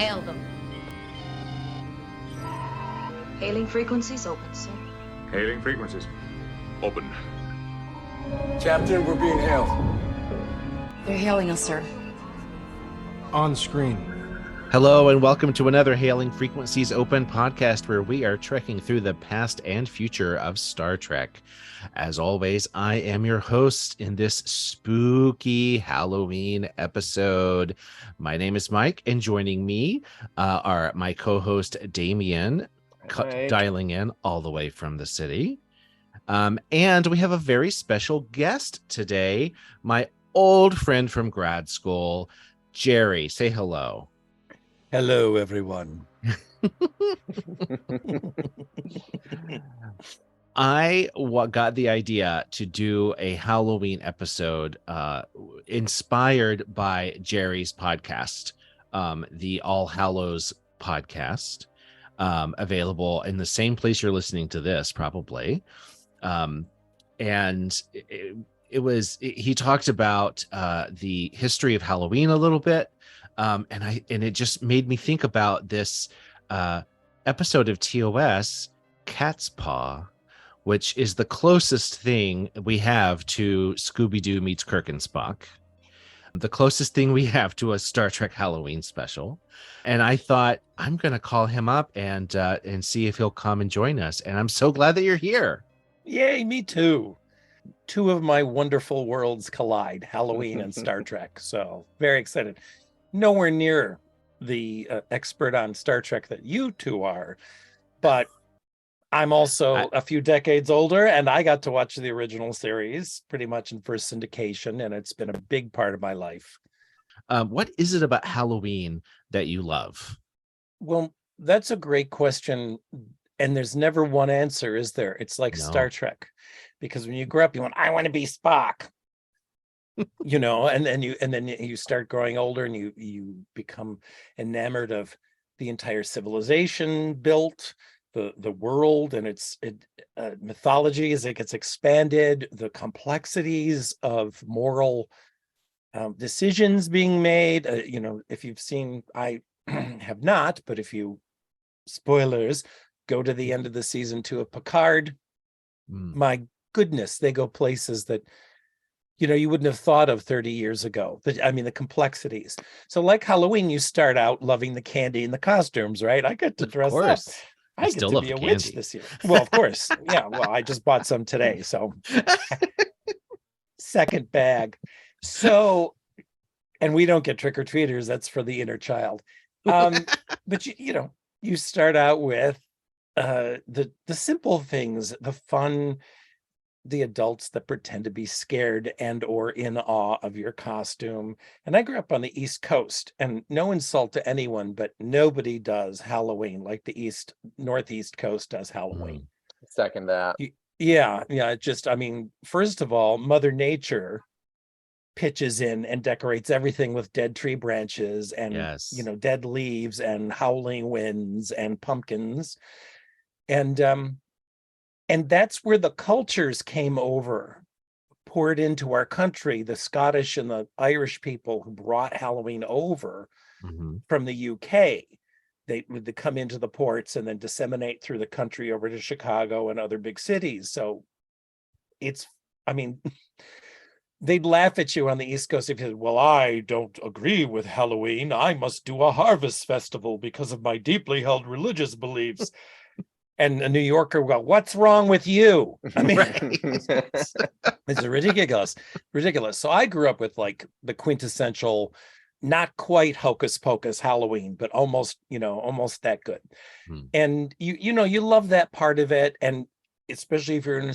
Hail them. Hailing frequencies open, sir. Hailing frequencies. Open. Captain, we're being hailed. They're hailing us, sir. On screen. Hello and welcome to another Hailing Frequencies Open podcast where we are trekking through the past and future of Star Trek. As always, I am your host in this spooky Halloween episode. My name is Mike, and joining me are my co-host Damien, dialing in all the way from the city. And we have a very special guest today, my old friend from grad school, Jerry. Say hello. Hello, everyone. I got the idea to do a Halloween episode inspired by Jerry's podcast, the All Hallows Podcast, available in the same place you're listening to this, probably. And he talked about the history of Halloween a little bit. And it just made me think about this episode of TOS, Catspaw, which is the closest thing we have to Scooby-Doo meets Kirk and Spock, the closest thing we have to a Star Trek Halloween special. And I thought, I'm going to call him up and see if he'll come and join us. And I'm so glad that you're here. Yay, me too. Two of my wonderful worlds collide, Halloween and Star Trek. So very excited. Nowhere near the expert on Star Trek that you two are, but I'm also a few decades older, and I got to watch the original series pretty much in first syndication, and it's been a big part of my life. What is it about Halloween that you love? Well, that's a great question, and there's never one answer, is there? It's like Star Trek, because when you grow up, you want, I want to be Spock. You know, and then you start growing older and you become enamored of the entire civilization built, the world and its mythology as it gets expanded, the complexities of moral decisions being made. You know, if you've seen, I have not, but if you, spoilers, go to the end of the season 2 of Picard, my goodness, they go places that, you know, you wouldn't have thought of 30 years ago. The complexities. So like Halloween, you start out loving the candy and the costumes, right? I get to dress up. I get to be a witch this year. Well, of course. Yeah. Well, I just bought some today. So second bag. So, and we don't get trick-or-treaters. That's for the inner child. But you start out with the simple things, the fun, the adults that pretend to be scared and or in awe of your costume. And I grew up on the East Coast, and no insult to anyone, but nobody does Halloween like the Northeast Coast does Halloween. Second that. Yeah. First of all, Mother Nature pitches in and decorates everything with dead tree branches and dead leaves and howling winds and pumpkins. And that's where the cultures came over, poured into our country, the Scottish and the Irish people who brought Halloween over from the UK. They would come into the ports and then disseminate through the country over to Chicago and other big cities. So they'd laugh at you on the East Coast if you said, well, I don't agree with Halloween. I must do a harvest festival because of my deeply held religious beliefs. And a New Yorker will go, what's wrong with you? I mean, it's ridiculous. So I grew up with like the quintessential, not quite hocus pocus Halloween, but almost that good. And you love that part of it. And especially if you're in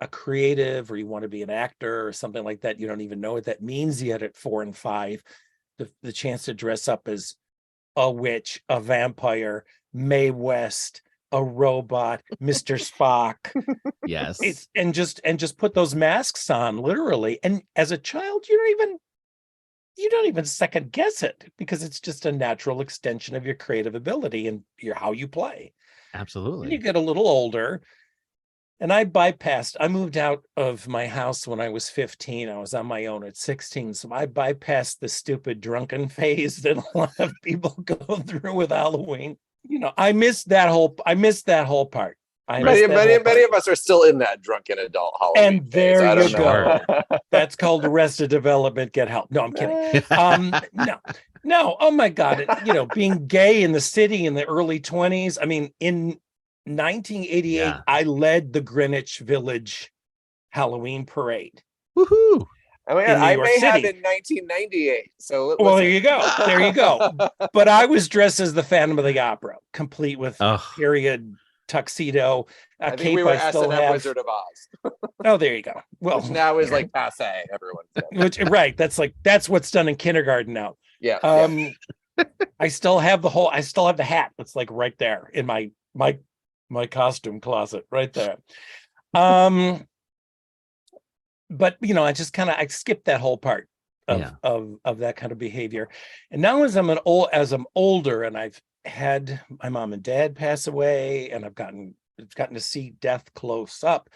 a creative or you want to be an actor or something like that, you don't even know what that means yet at 4 and 5. The chance to dress up as a witch, a vampire, Mae West, a robot, Mr. Spock. Yes. And just put those masks on, literally. And as a child, you don't even second guess it, because it's just a natural extension of your creative ability and how you play. Absolutely. When you get a little older, And I moved out of my house when I was 15. I was on my own at 16. So I bypassed the stupid drunken phase that a lot of people go through with Halloween. I missed that whole part. Many of us are still in that drunken adult Halloween and there phase. you go. That's called Arrested Development. Get help. No, I'm kidding. No. Oh my God. Being gay in the city in the early 20s. I mean, in 1988, I led the Greenwich Village Halloween parade. Woohoo! I mean, I may have in 1998. So well, there you go. There you go. But I was dressed as the Phantom of the Opera, complete with period tuxedo. I think we were S&M Wizard of Oz. Oh, there you go. Well, which now is like passe. Everyone says. That's what's done in kindergarten now. Yeah. I still have the hat. It's like right there in my costume closet right there. But I skipped that whole part of that kind of behavior. And now as I'm older and I've had my mom and dad pass away and I've gotten to see death close up,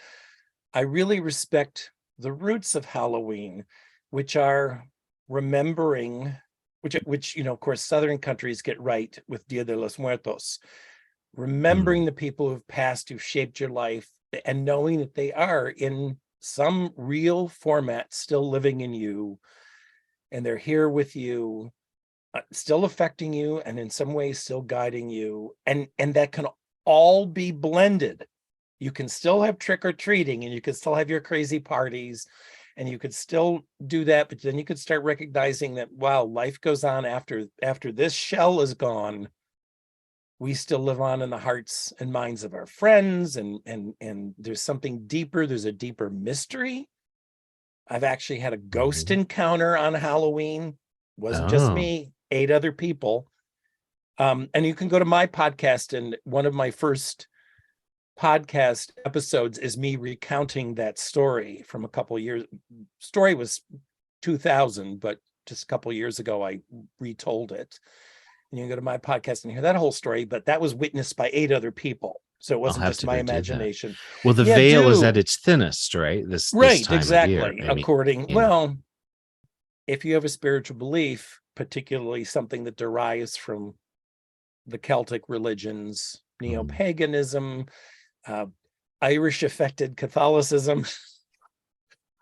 I really respect the roots of Halloween, which are remembering, which of course Southern countries get right with Dia de los Muertos. Remembering the people who've passed, who've shaped your life, and knowing that they are in some real format still living in you, and they're here with you, still affecting you, and in some ways still guiding you, and that can all be blended. You can still have trick-or-treating, and you can still have your crazy parties, and you could still do that, but then you could start recognizing that, wow, life goes on after this shell is gone. We still live on in the hearts and minds of our friends, and there's something deeper. There's a deeper mystery. I've actually had a ghost encounter on Halloween. Wasn't just me, 8 other people. And you can go to my podcast, and one of my first podcast episodes is me recounting that story from a couple of years. Story was 2000, but just a couple of years ago, I retold it. And you can go to my podcast and hear that whole story, but that was witnessed by 8 other people. So it wasn't just my imagination. Well, the veil is at its thinnest, right? This time exactly. Of year. Well, if you have a spiritual belief, particularly something that derives from the Celtic religions, neo-paganism, Irish affected Catholicism,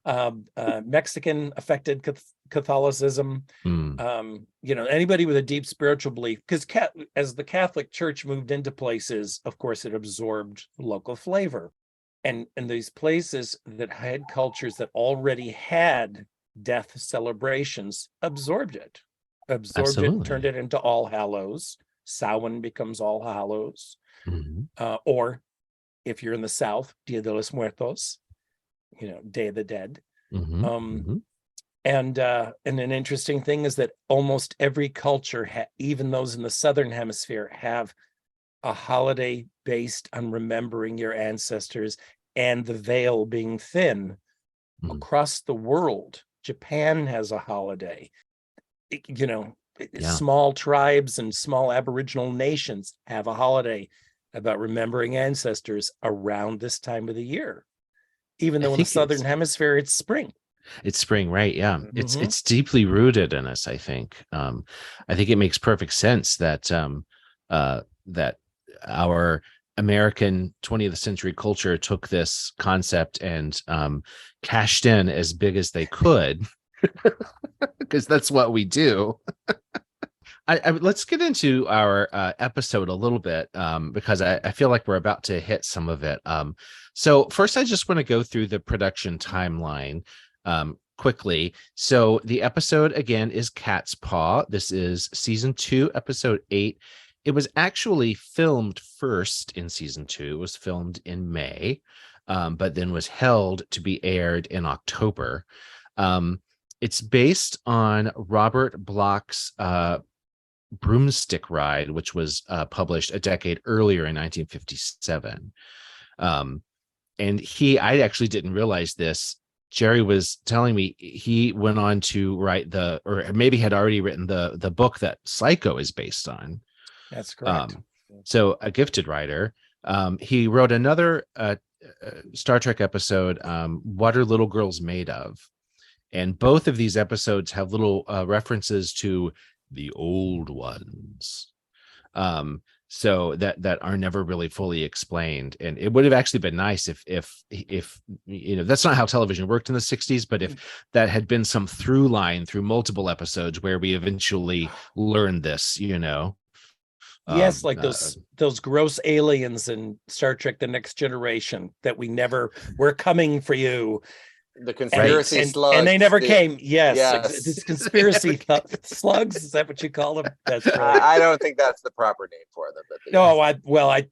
Mexican affected Catholicism, anybody with a deep spiritual belief, because as the Catholic Church moved into places, of course, it absorbed local flavor, and these places that had cultures that already had death celebrations absorbed it, turned it into All Hallows. Samhain becomes All Hallows, or if you're in the South, Dia de los Muertos, Day of the Dead. And an interesting thing is that almost every culture, even those in the Southern Hemisphere, have a holiday based on remembering your ancestors and the veil being thin. Across the world, Japan has a holiday. Small tribes and small Aboriginal nations have a holiday about remembering ancestors around this time of the year. Even though in the Southern Hemisphere, it's spring. It's spring, right? Yeah. It's deeply rooted in us, I think. I think it makes perfect sense that that our American 20th century culture took this concept and cashed in as big as they could, because that's what we do. Let's get into our episode a little bit, because I feel like we're about to hit some of it. So first, I just want to go through the production timeline quickly. So the episode again is Catspaw. This is season 2, episode 8. It was actually filmed first in season 2. It was filmed in May, but then was held to be aired in October. It's based on Robert Bloch's Broomstick Ride, which was published a decade earlier in 1957. And I actually didn't realize this. Jerry was telling me he went on to write or maybe had already written the book that Psycho is based on. That's correct. So a gifted writer. He wrote another Star Trek episode, What Are Little Girls Made Of? And both of these episodes have little references to the old ones. So that are never really fully explained. And it would have actually been nice if that's not how television worked in the 60s, but if that had been some through line through multiple episodes where we eventually learned this, Yes, like those gross aliens in Star Trek The Next Generation that we're coming for you. The conspiracy slugs. And they never came. Yes. Yes. It's conspiracy slugs. Is that what you call them? That's right. I don't think that's the proper name for them. But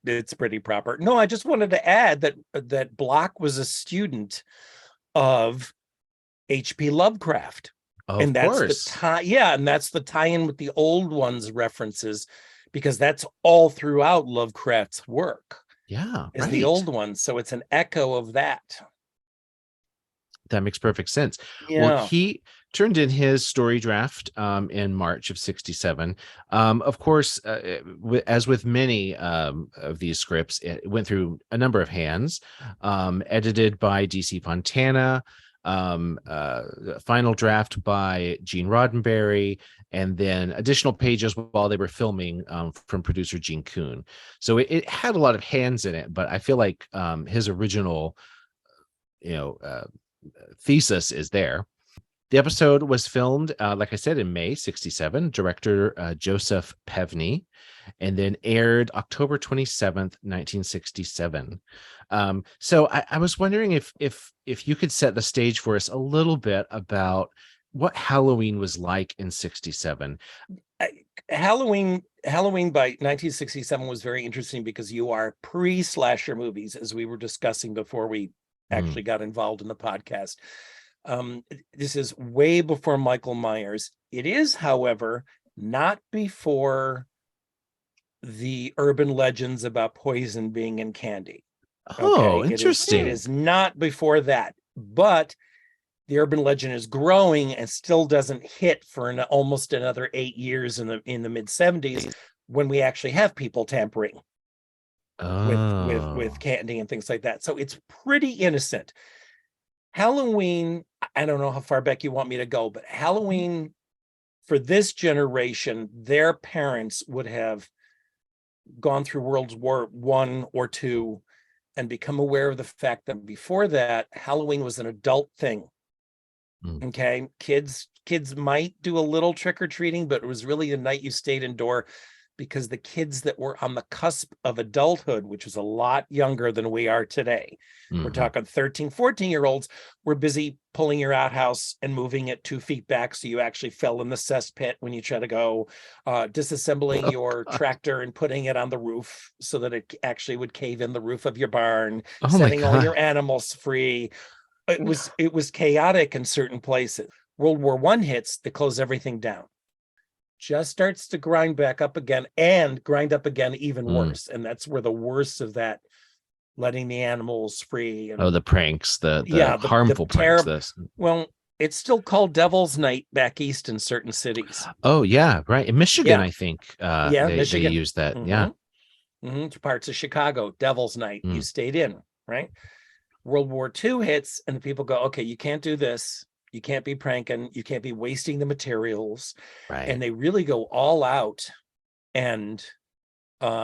it's pretty proper. No, I just wanted to add that Block was a student of H.P. Lovecraft. Of course. And that's the tie-in with the old ones references, because that's all throughout Lovecraft's work. Yeah. Is the old ones. So it's an echo of that. That makes perfect sense. Yeah. Well, he turned in his story draft in March of 67. Of course, as with many of these scripts, it went through a number of hands, edited by DC Fontana, final draft by Gene Roddenberry, and then additional pages while they were filming from producer Gene Kuhn. So it had a lot of hands in it, but I feel like his original, thesis is there. The episode was filmed, like I said, in May 67, director Joseph Pevney, and then aired October 27th, 1967. So I was wondering if you could set the stage for us a little bit about what Halloween was like in 67. Halloween by 1967 was very interesting because you are pre-slasher movies, as we were discussing before we actually got involved in the podcast. This is way before Michael Myers. It is, however, not before the urban legends about poison being in candy. Oh, interesting. It is not before that, but the urban legend is growing and still doesn't hit for almost another 8 years in the mid 70s, when we actually have people tampering with candy and things like that. So it's pretty innocent. Halloween, I don't know how far back you want me to go, but Halloween for this generation, their parents would have gone through World War I or II and become aware of the fact that before that, Halloween was an adult thing. Okay, kids might do a little trick-or-treating, but it was really the night you stayed indoor, because the kids that were on the cusp of adulthood, which was a lot younger than we are today, we're talking 13, 14-year-olds, were busy pulling your outhouse and moving it 2 feet back so you actually fell in the cesspit when you try to go, disassembling your tractor and putting it on the roof so that it actually would cave in the roof of your barn, setting all your animals free. It was chaotic in certain places. World War I hits, they close everything down. Just starts to grind back up again, and grind up again even worse. And that's where the worst of that, letting the animals free. And, the pranks, the harmful pranks. Well, it's still called Devil's Night back east in certain cities. Oh, yeah, right. In Michigan, I think Michigan. They use that. Parts of Chicago, Devil's Night. You stayed in, right? World War II hits, and the people go, okay, you can't do this. You can't be pranking. You can't be wasting the materials. Right. And they really go all out and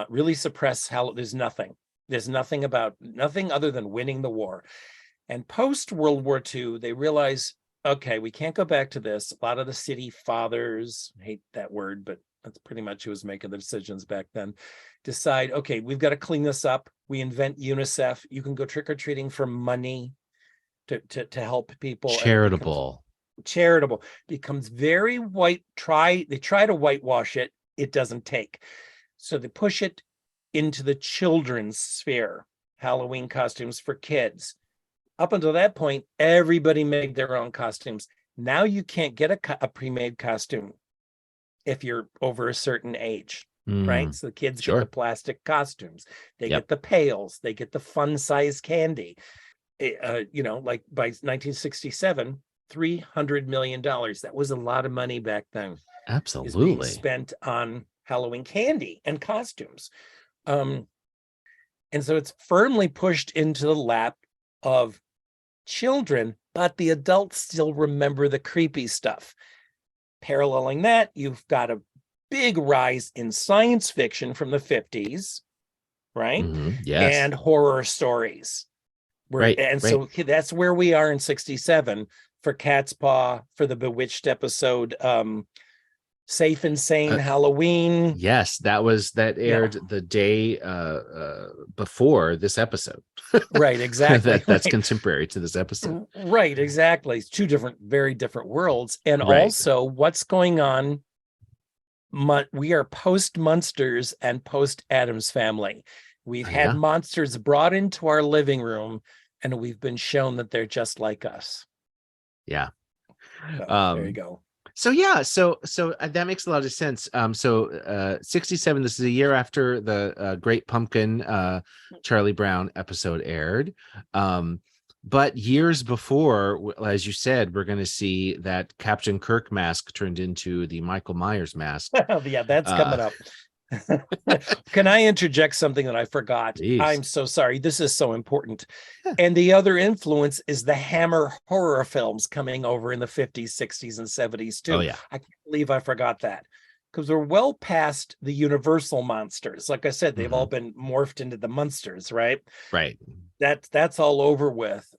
really suppress how there's nothing. There's nothing other than winning the war. And post World War II, they realize, okay, we can't go back to this. A lot of the city fathers, I hate that word, but that's pretty much who was making the decisions back then, decide, okay, we've got to clean this up. We invent UNICEF. You can go trick-or-treating for money to help people. Charitable becomes very white. They try to whitewash it. It doesn't take. So they push it into the children's sphere. Halloween costumes for kids. Up until that point, everybody made their own costumes. Now you can't get a pre-made costume if you're over a certain age, right? So the kids get the plastic costumes. They get the pails. They get the fun-sized candy. Like by 1967, $300 million. That was a lot of money back then. Absolutely. Spent on Halloween candy and costumes. And so it's firmly pushed into the lap of children, but the adults still remember the creepy stuff. Paralleling that, you've got a big rise in science fiction from the 50s, right? Yes. And horror stories. So that's where we are in 67 for Catspaw, for the Bewitched episode, Safe and Sane Halloween. Yes, that aired the day before this episode. Right, exactly. That's contemporary to this episode. Right, exactly. It's two very different worlds. And also what's going on. We are post Munsters and post Addams Family. We've had monsters brought into our living room, and we've been shown that they're just like us. Yeah. So, there you go. So that makes a lot of sense. 67, this is a year after the Great Pumpkin Charlie Brown episode aired. But years before, as you said, we're going to see that Captain Kirk mask turned into the Michael Myers mask. Yeah, that's coming up. Can I interject something that I forgot? Please. I'm so sorry. This is so important. And the other influence is the Hammer horror films coming over in the 50s, 60s, and 70s too. Oh, yeah. I can't believe I forgot that, because we're well past the Universal monsters. Like I said, they've all been morphed into the Munsters, right? Right. That's all over with.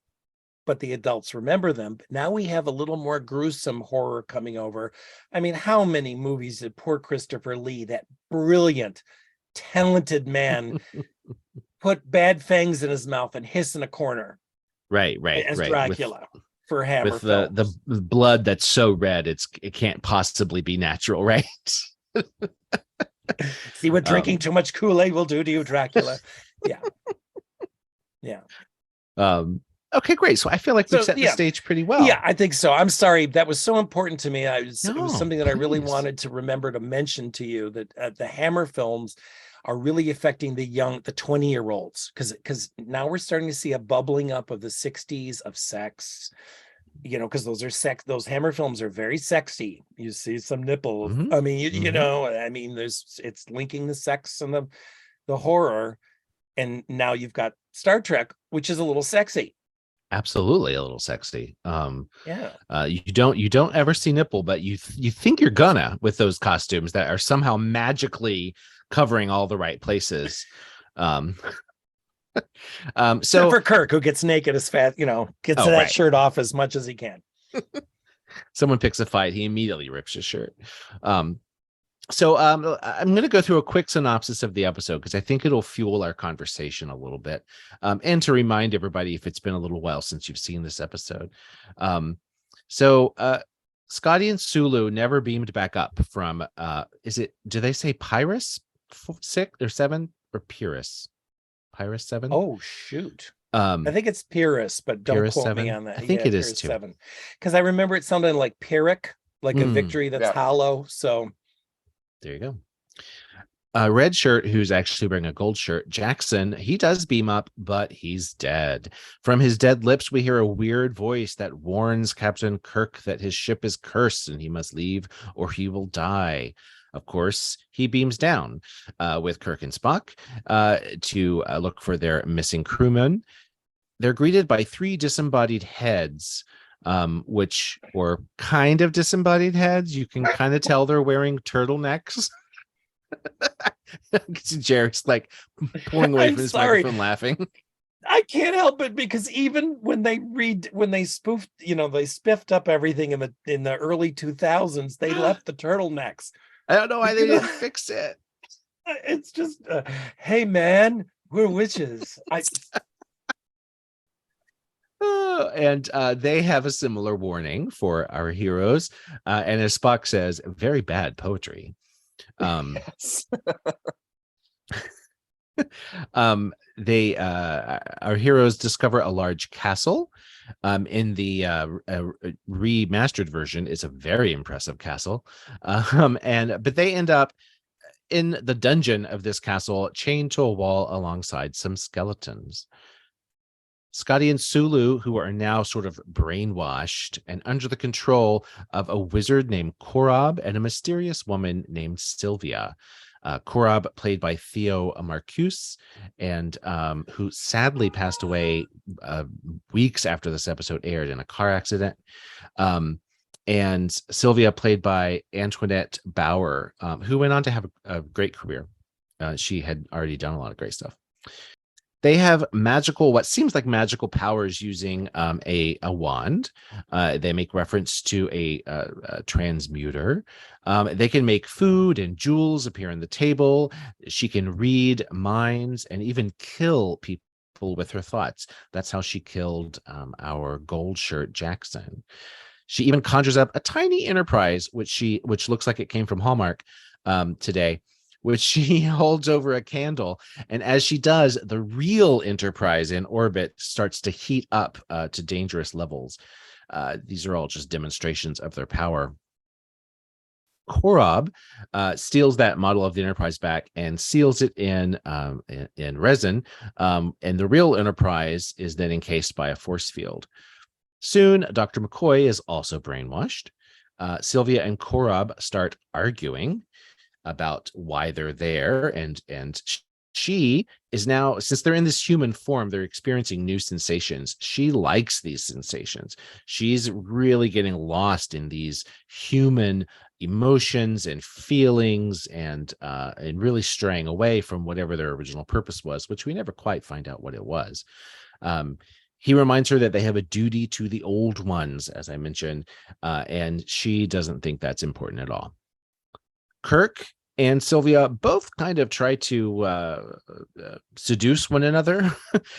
But the adults remember them. But now we have a little more gruesome horror coming over. I mean, how many movies did poor Christopher Lee, that brilliant, talented man, put bad fangs in his mouth and hiss in a corner? Right. As Dracula for Hammer with films. the blood that's so red, it can't possibly be natural, right? See what drinking too much Kool-Aid will do to you, Dracula. Yeah. Okay, great. So I feel like we've set the stage pretty well. Yeah, I think so. I'm sorry. That was so important to me. It was something that I really please. wanted to remember to mention to you, that the Hammer films are really affecting the 20-year-olds, because now we're starting to see a bubbling up of the 60s of sex, because those Hammer films are very sexy. You see some nipples. I mean, it's linking the sex and the horror. And now you've got Star Trek, which is a little sexy. Absolutely a little sexy. You don't ever see nipple, but you think you're gonna, with those costumes that are somehow magically covering all the right places. So except for Kirk, who gets naked as fast, gets that shirt off as much as he can. Someone picks a fight, he immediately rips his shirt. So I'm going to go through a quick synopsis of the episode, because I think it'll fuel our conversation a little bit, and to remind everybody, if it's been a little while since you've seen this episode. So Scotty and Sulu never beamed back up from, do they say Pyrrhus 6 or 7 or Pyrrhus? Pyrrhus 7? Oh, shoot. I think it's Pyrrhus, but don't Pyrrhus quote 7? me on that. I think it is too. 7. Because I remember it sounded like Pyrrhic, like a victory that's hollow. So there you go. Red shirt, who's actually wearing a gold shirt, Jackson, he does beam up, but he's dead. From his dead lips, we hear a weird voice that warns Captain Kirk that his ship is cursed and he must leave or he will die. Of course, he beams down with Kirk and Spock to look for their missing crewmen. They're greeted by 3 disembodied heads, which were kind of disembodied heads. You can kind of tell they're wearing turtlenecks. Jared's like pulling away from his microphone laughing. I can't help it, because even when they spoofed, they spiffed up everything in the early 2000s, they left the turtlenecks. I don't know why they didn't fix it. It's just, hey man, we're witches. And they have a similar warning for our heroes. And as Spock says, very bad poetry. Yes. Our heroes discover a large castle. In the remastered version, it's a very impressive castle. But they end up in the dungeon of this castle, chained to a wall alongside some skeletons. Scotty and Sulu, who are now sort of brainwashed and under the control of a wizard named Korob and a mysterious woman named Sylvia. Korob, played by Theo Marcuse, and who sadly passed away weeks after this episode aired in a car accident. And Sylvia, played by Antoinette Bauer, who went on to have a great career. She had already done a lot of great stuff. They have what seems like magical powers using a wand. They make reference to a transmuter. They can make food and jewels appear on the table. She can read minds and even kill people with her thoughts. That's how she killed our gold shirt Jackson. She even conjures up a tiny Enterprise, which looks like it came from Hallmark today, which she holds over a candle. And as she does, the real Enterprise in orbit starts to heat up to dangerous levels. These are all just demonstrations of their power. Korob steals that model of the Enterprise back and seals it in resin. And the real Enterprise is then encased by a force field. Soon, Dr. McCoy is also brainwashed. Sylvia and Korob start arguing about why they're there, and she is now, since they're in this human form, they're experiencing new sensations. She likes these sensations. She's really getting lost in these human emotions and feelings, and really straying away from whatever their original purpose was, which we never quite find out what it was. He reminds her that they have a duty to the old ones, as I mentioned, and she doesn't think that's important at all. Kirk and Sylvia both kind of try to seduce one another.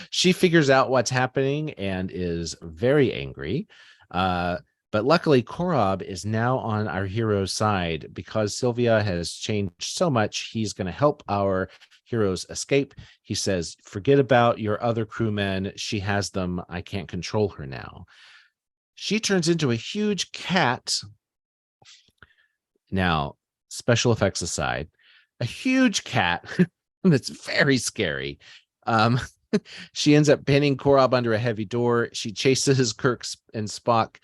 She figures out what's happening and is very angry. But luckily, Korob is now on our hero's side because Sylvia has changed so much. He's going to help our heroes escape. He says, forget about your other crewmen. She has them. I can't control her now. She turns into a huge cat. Now, special effects aside, a huge cat that's very scary. She ends up pinning Korob under a heavy door. She chases Kirk and Spock.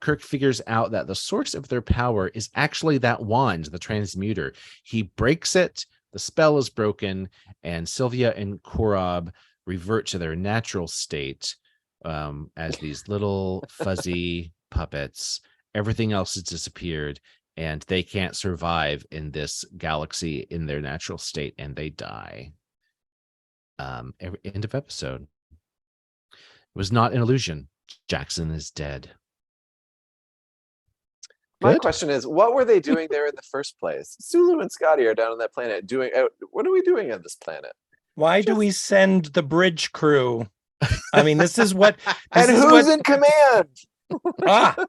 Kirk figures out that the source of their power is actually that wand, the transmuter. He breaks it. The spell is broken, and Sylvia and Korob revert to their natural state as these little fuzzy puppets. Everything else has disappeared, and they can't survive in this galaxy in their natural state, and they die. End of episode. It was not an illusion. Jackson is dead. My Good. question is, what were they doing there in the first place? Sulu and Scotty are down on that planet doing. What are we doing on this planet? Why do we send the bridge crew? I mean, this is what. And who's in command?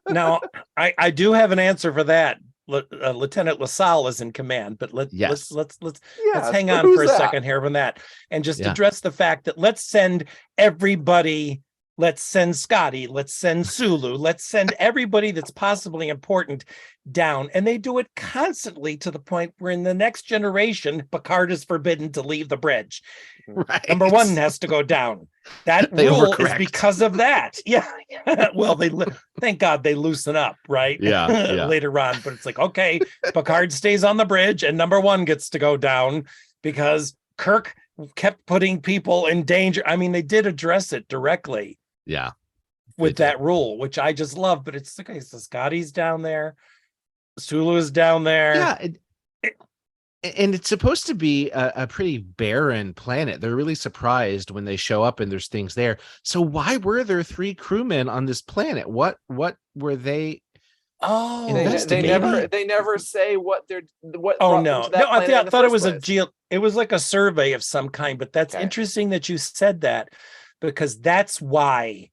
Now I do have an answer for that. Lieutenant LaSalle is in command, but let's hang on for a second here on that and just address the fact that let's send everybody. Let's send Scotty. Let's send Sulu. Let's send everybody that's possibly important down. And they do it constantly to the point where in the next generation, Picard is forbidden to leave the bridge. Right. Number one has to go down. That rule is because of that. Yeah. Well, thank God they loosen up, right? Yeah. Later on. But it's like, okay, Picard stays on the bridge and number one gets to go down because Kirk kept putting people in danger. I mean, they did address it directly. Yeah. With that rule, which I just love, but it's okay. So Scotty's down there, Sulu is down there. Yeah. And it's supposed to be a pretty barren planet. They're really surprised when they show up and there's things there. So why were there 3 crewmen on this planet? What were they? Oh, they never say what they're what. Oh no, I thought it was it was like a survey of some kind. But that's interesting that you said that, because that's why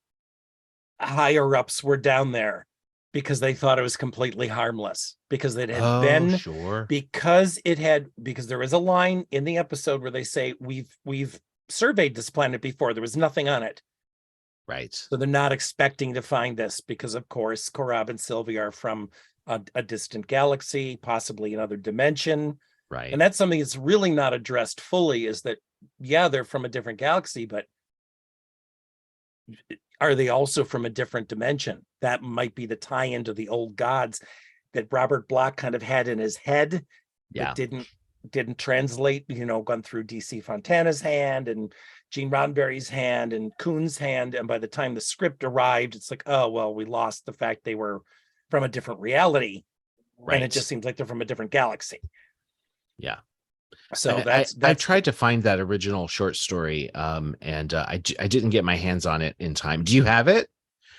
higher ups were down there, because they thought it was completely harmless, because it had been because there is a line in the episode where they say we've surveyed this planet before, there was nothing on it. Right. So they're not expecting to find this because, of course, Korob and Sylvia are from a distant galaxy, possibly another dimension. Right. And that's something that's really not addressed fully, is that, they're from a different galaxy, but are they also from a different dimension? That might be the tie-in to the old gods that Robert Bloch kind of had in his head, Yeah. but didn't translate, gone through DC Fontana's hand and Gene Roddenberry's hand and Kuhn's hand. And by the time the script arrived, it's like, oh, well, we lost the fact they were from a different reality. Right. And it just seems like they're from a different galaxy. Yeah. So I tried to find that original short story, and I didn't get my hands on it in time. Do you have it?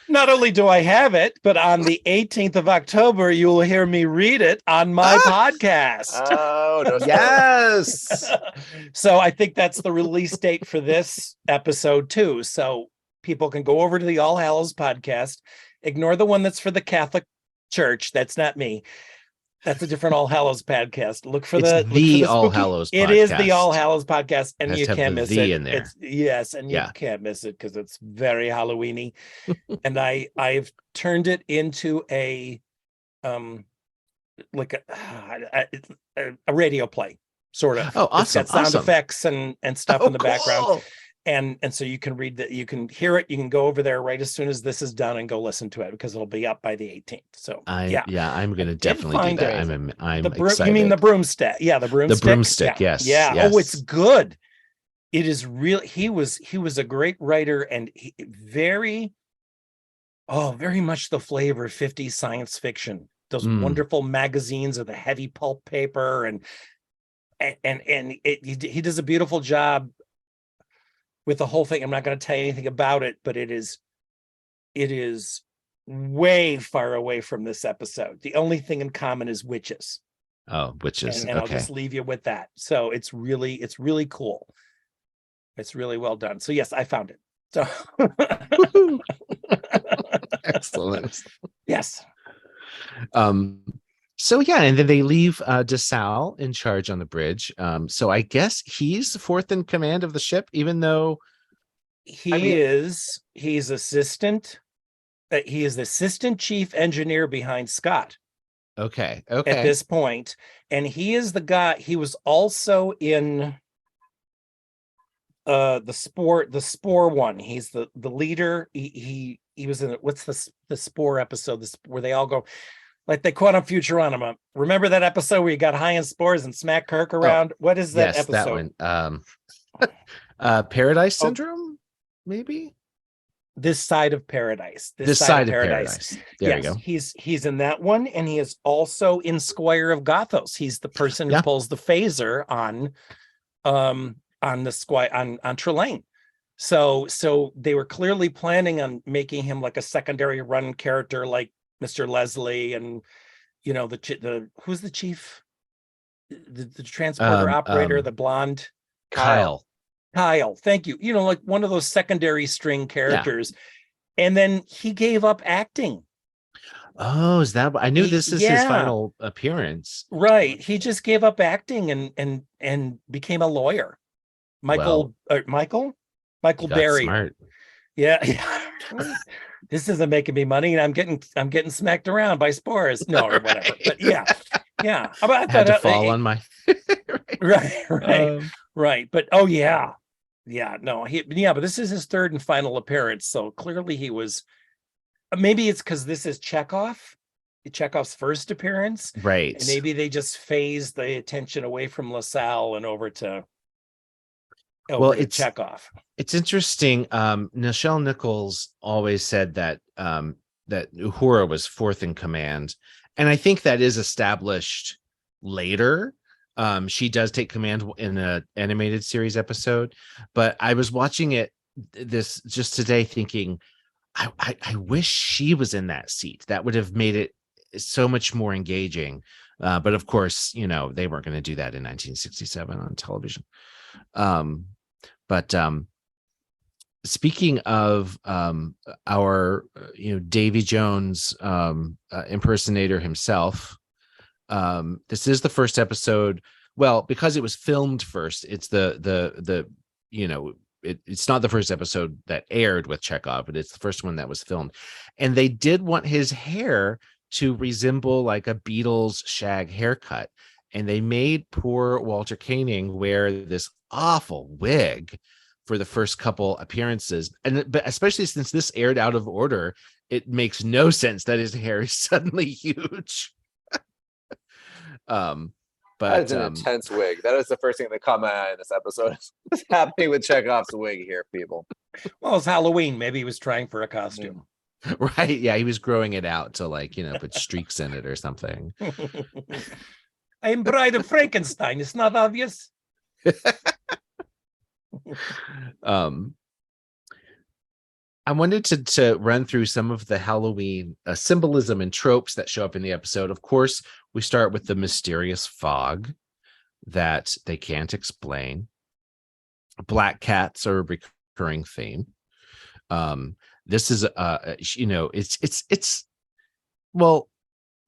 Not only do I have it, but on the 18th of October, you will hear me read it on my podcast. Oh, no, Yes. So I think that's the release date for this episode too. So people can go over to the All Hallows Podcast, ignore the one that's for the Catholic Church. That's not me. That's a different All Hallows podcast. Look for the All Hallows podcast. It is the All Hallows podcast, and you can't miss it. In there. And you can't miss it because it's very Halloweeny. And I've turned it into a like a radio play, sort of. Oh, awesome! It's got sound effects and stuff in the background. And so you can read that, you can hear it, you can go over there right as soon as this is done and go listen to it because it'll be up by the 18th. So I'm gonna definitely do that. I'm excited. You mean the broomstick? Yeah, the broomstick. The broomstick, yes. Oh, it's good. It is really, he was a great writer and very much the flavor of 50s science fiction. Those wonderful magazines of the heavy pulp paper and he does a beautiful job with the whole thing. I'm not going to tell you anything about it, but it is way far away from this episode. The only thing in common is witches. Oh, witches. And I'll just leave you with that. So it's really cool. It's really well done. So yes, I found it. So excellent. Yes. So yeah, and then they leave DeSalle in charge on the bridge. So I guess he's fourth in command of the ship, even though he's assistant. He is the assistant chief engineer behind Scott. Okay. At this point, and he is the guy. He was also in the Spore one. He's the leader. He was in what's the Spore episode? Where they all go. Like they quote on Futurama. Remember that episode where you got high in spores and smack Kirk around? What is that episode? That one. Paradise Syndrome, maybe? This Side of Paradise. This side of paradise. There you go. He's in that one, and he is also in Squire of Gothos. He's the person who pulls the phaser on the Squire on Trelane. So they were clearly planning on making him like a secondary run character, like Mr. Leslie, and the who's the chief, the transporter operator, the blonde Kyle. Thank you. Like one of those secondary string characters. And then he gave up acting. Oh, is that? I knew this is his final appearance. Right. He just gave up acting and became a lawyer. Michael Berry. Smart. Yeah. This isn't making me money, and I'm getting smacked around by spores. No, or whatever. But yeah. I had to fall on my right. But but this is his third and final appearance. So clearly he was. Maybe it's because this is Chekhov's first appearance, right? And maybe they just phased the attention away from LaSalle and over to Chekhov. It's interesting. Nichelle Nichols always said that that Uhura was fourth in command, and I think that is established later. She does take command in an animated series episode, but I was watching this just today thinking, I wish she was in that seat. That would have made it so much more engaging. But of course, they weren't going to do that in 1967 on television. But speaking of our Davy Jones impersonator himself, this is the first episode. Well, because it was filmed first, it's it's not the first episode that aired with Chekhov, but it's the first one that was filmed. And they did want his hair to resemble like a Beatles shag haircut. And they made poor Walter Koenig wear this awful wig for the first couple appearances, but especially since this aired out of order, it makes no sense that his hair is suddenly huge. But that is an intense wig. That is the first thing that caught my eye in this episode. What's happening with Chekhov's wig here, people? Well, it's Halloween. Maybe he was trying for a costume. Right. Yeah, he was growing it out to put streaks in it or something. I am Bride of Frankenstein. It's not obvious. I wanted to run through some of the Halloween symbolism and tropes that show up in the episode. Of course, we start with the mysterious fog that they can't explain. Black cats are a recurring theme. This is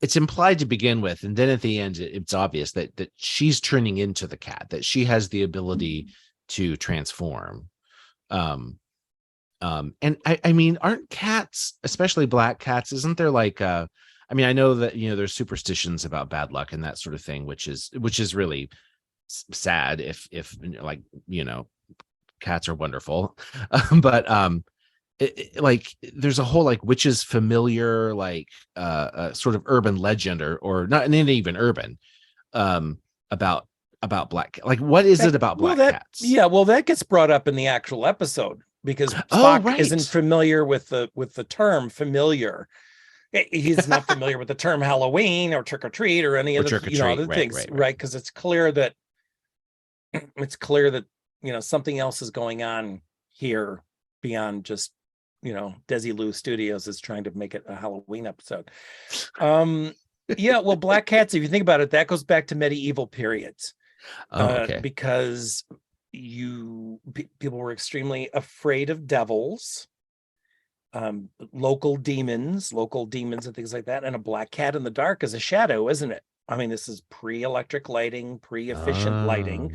it's implied to begin with, and then at the end it's obvious that she's turning into the cat, that she has the ability to transform. And I mean, aren't cats, especially black cats, isn't there I know that there's superstitions about bad luck and that sort of thing, which is really sad if cats are wonderful. But there's a whole witches familiar sort of urban legend or not even urban about black what is it about black cats? Yeah, well, that gets brought up in the actual episode because Spock isn't familiar with the term familiar. He's not familiar with the term Halloween or trick or treat or any of the other things, right? Because it's clear that something else is going on here beyond just Desilu Studios is trying to make it a Halloween episode. Well, black cats, if you think about it, that goes back to medieval periods. Because people were extremely afraid of devils, local demons and things like that. And a black cat in the dark is a shadow, isn't it? I mean, this is pre-electric lighting, pre-efficient lighting.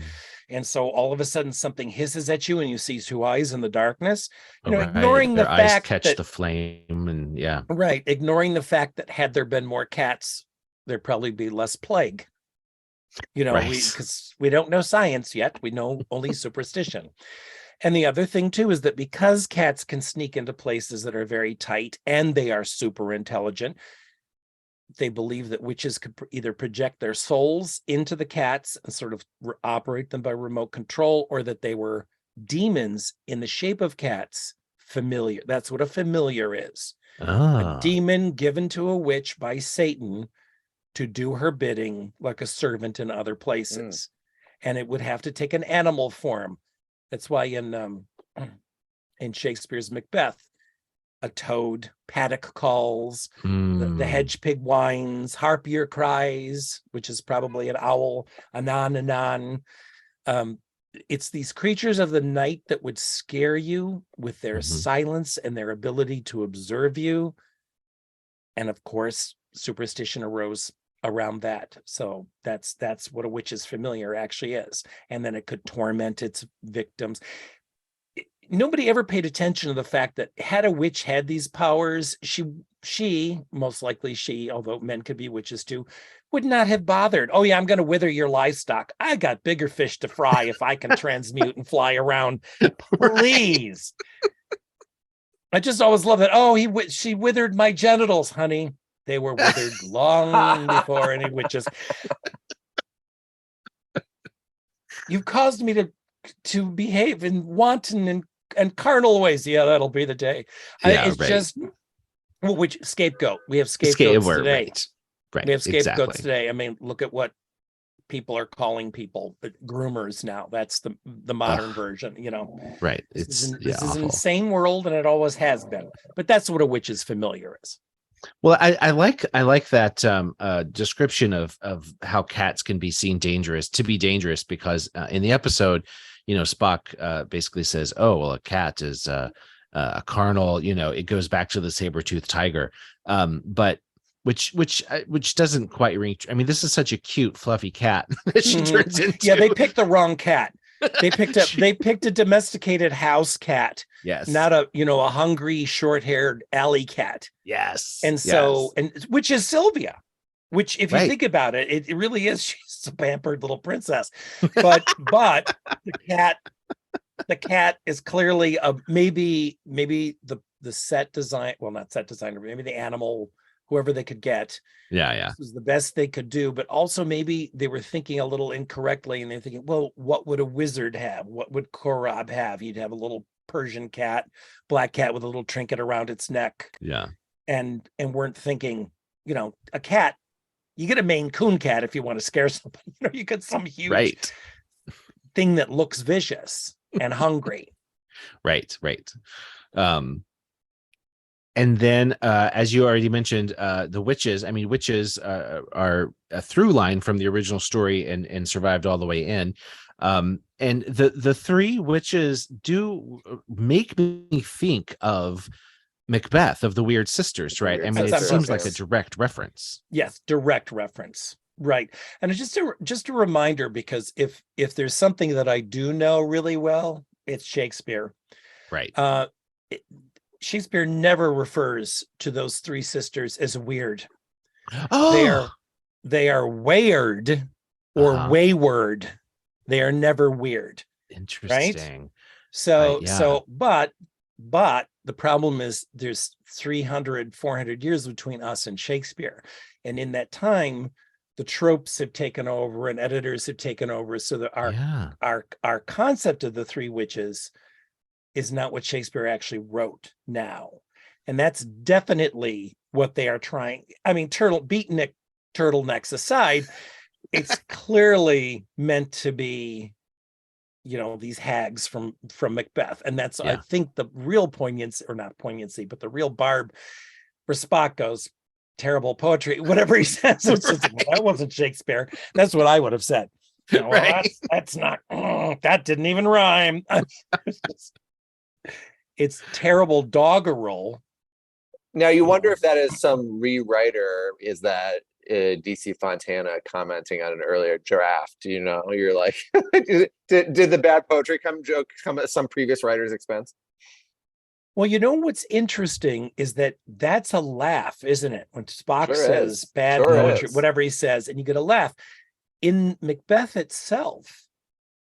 And so all of a sudden something hisses at you and you see two eyes in the darkness, ignoring the fact catch the flame and ignoring the fact that had there been more cats, there'd probably be less plague. Because we don't know science yet. We know only superstition. And the other thing too is that because cats can sneak into places that are very tight and they are super intelligent, they believe that witches could either project their souls into the cats and sort of operate them by remote control, or that they were demons in the shape of cats. Familiar. That's what a familiar is. A demon given to a witch by Satan to do her bidding like a servant in other places. And it would have to take an animal form. That's why in Shakespeare's Macbeth, a toad, paddock calls, the hedge pig whines, harpier cries, which is probably an owl, anon. It's these creatures of the night that would scare you with their silence and their ability to observe you. And of course, superstition arose around that. So that's what a witch's familiar actually is. And then it could torment its victims. Nobody ever paid attention to the fact that had a witch had these powers, she most likely although men could be witches too, would not have bothered. Oh yeah, I'm going to wither your livestock. I got bigger fish to fry if I can transmute and fly around. Please. I just always love that. Oh, she withered my genitals, honey. They were withered long before any witches. You've caused me to behave in wanton and carnal ways. Yeah, that'll be the day. Just which scapegoat. We have scapegoats today. Right. We have scapegoats today. I mean, look at what people are calling people groomers now. That's the modern version. Right. This is an insane world, and it always has been. But that's what a witch's familiar is. Well, I like that description of how cats can be seen dangerous because in the episode, Spock basically says, "Oh, well, a cat is a carnal." It goes back to the saber-toothed tiger, but which doesn't quite ring. I mean, this is such a cute, fluffy cat that she turns into. Yeah, they picked the wrong cat. They picked a domesticated house cat. Yes. Not a hungry, short-haired alley cat. Yes. And so, which is Sylvia, which if you think about it, it really is. She's a pampered little princess, but the cat the cat is clearly maybe the set design, well, not set designer, maybe the animal, whoever they could get. Yeah. This was the best they could do, but also maybe they were thinking a little incorrectly, and they're thinking, well, what would a wizard have? What would Korab have? He'd have a little Persian cat, black cat with a little trinket around its neck. Yeah. And weren't thinking, a cat, you get a Maine Coon cat if you want to scare somebody. You get some huge thing that looks vicious and hungry. Right. And then, as you already mentioned, the witches. I mean, witches are a through line from the original story and survived all the way in. And the three witches do make me think of Macbeth, of the Weird Sisters, right? I mean, it seems like a direct reference. Yes, direct reference. Right. And it's just a reminder, because if there's something that I do know really well, it's Shakespeare. Right. Shakespeare never refers to those three sisters as weird. Oh, they are weird or wayward. They are never weird. Interesting. Right? So, but the problem is there's 300-400 years between us and Shakespeare. And in that time, the tropes have taken over and editors have taken over. So that our concept of the three witches is not what Shakespeare actually wrote now. And that's definitely what they are trying. I mean, beatnik turtlenecks aside, it's clearly meant to be, these hags from Macbeth. And that's, I think, the real poignancy, or not poignancy, but the real barb where Spock goes, terrible poetry, whatever he says. It's just, well, that wasn't Shakespeare. That's what I would have said. That's not, that didn't even rhyme. It's terrible doggerel. Now you wonder if that is some rewriter. Is that DC Fontana commenting on an earlier draft? You're like, did the bad poetry come at some previous writer's expense? Well, what's interesting is that's a laugh, isn't it? When Spock says bad poetry, whatever he says, and you get a laugh. In Macbeth itself,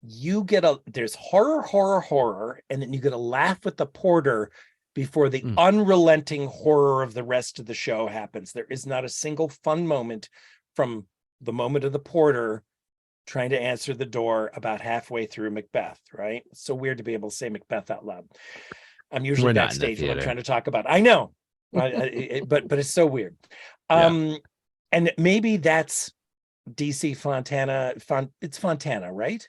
you get there's horror, and then you get a laugh with the porter before the unrelenting horror of the rest of the show happens. There is not a single fun moment from the moment of the porter trying to answer the door about halfway through Macbeth, right? It's so weird to be able to say Macbeth out loud. I'm usually backstage when I'm trying to talk about it. I know, but it's so weird. And maybe that's DC Fontana. It's Fontana, right?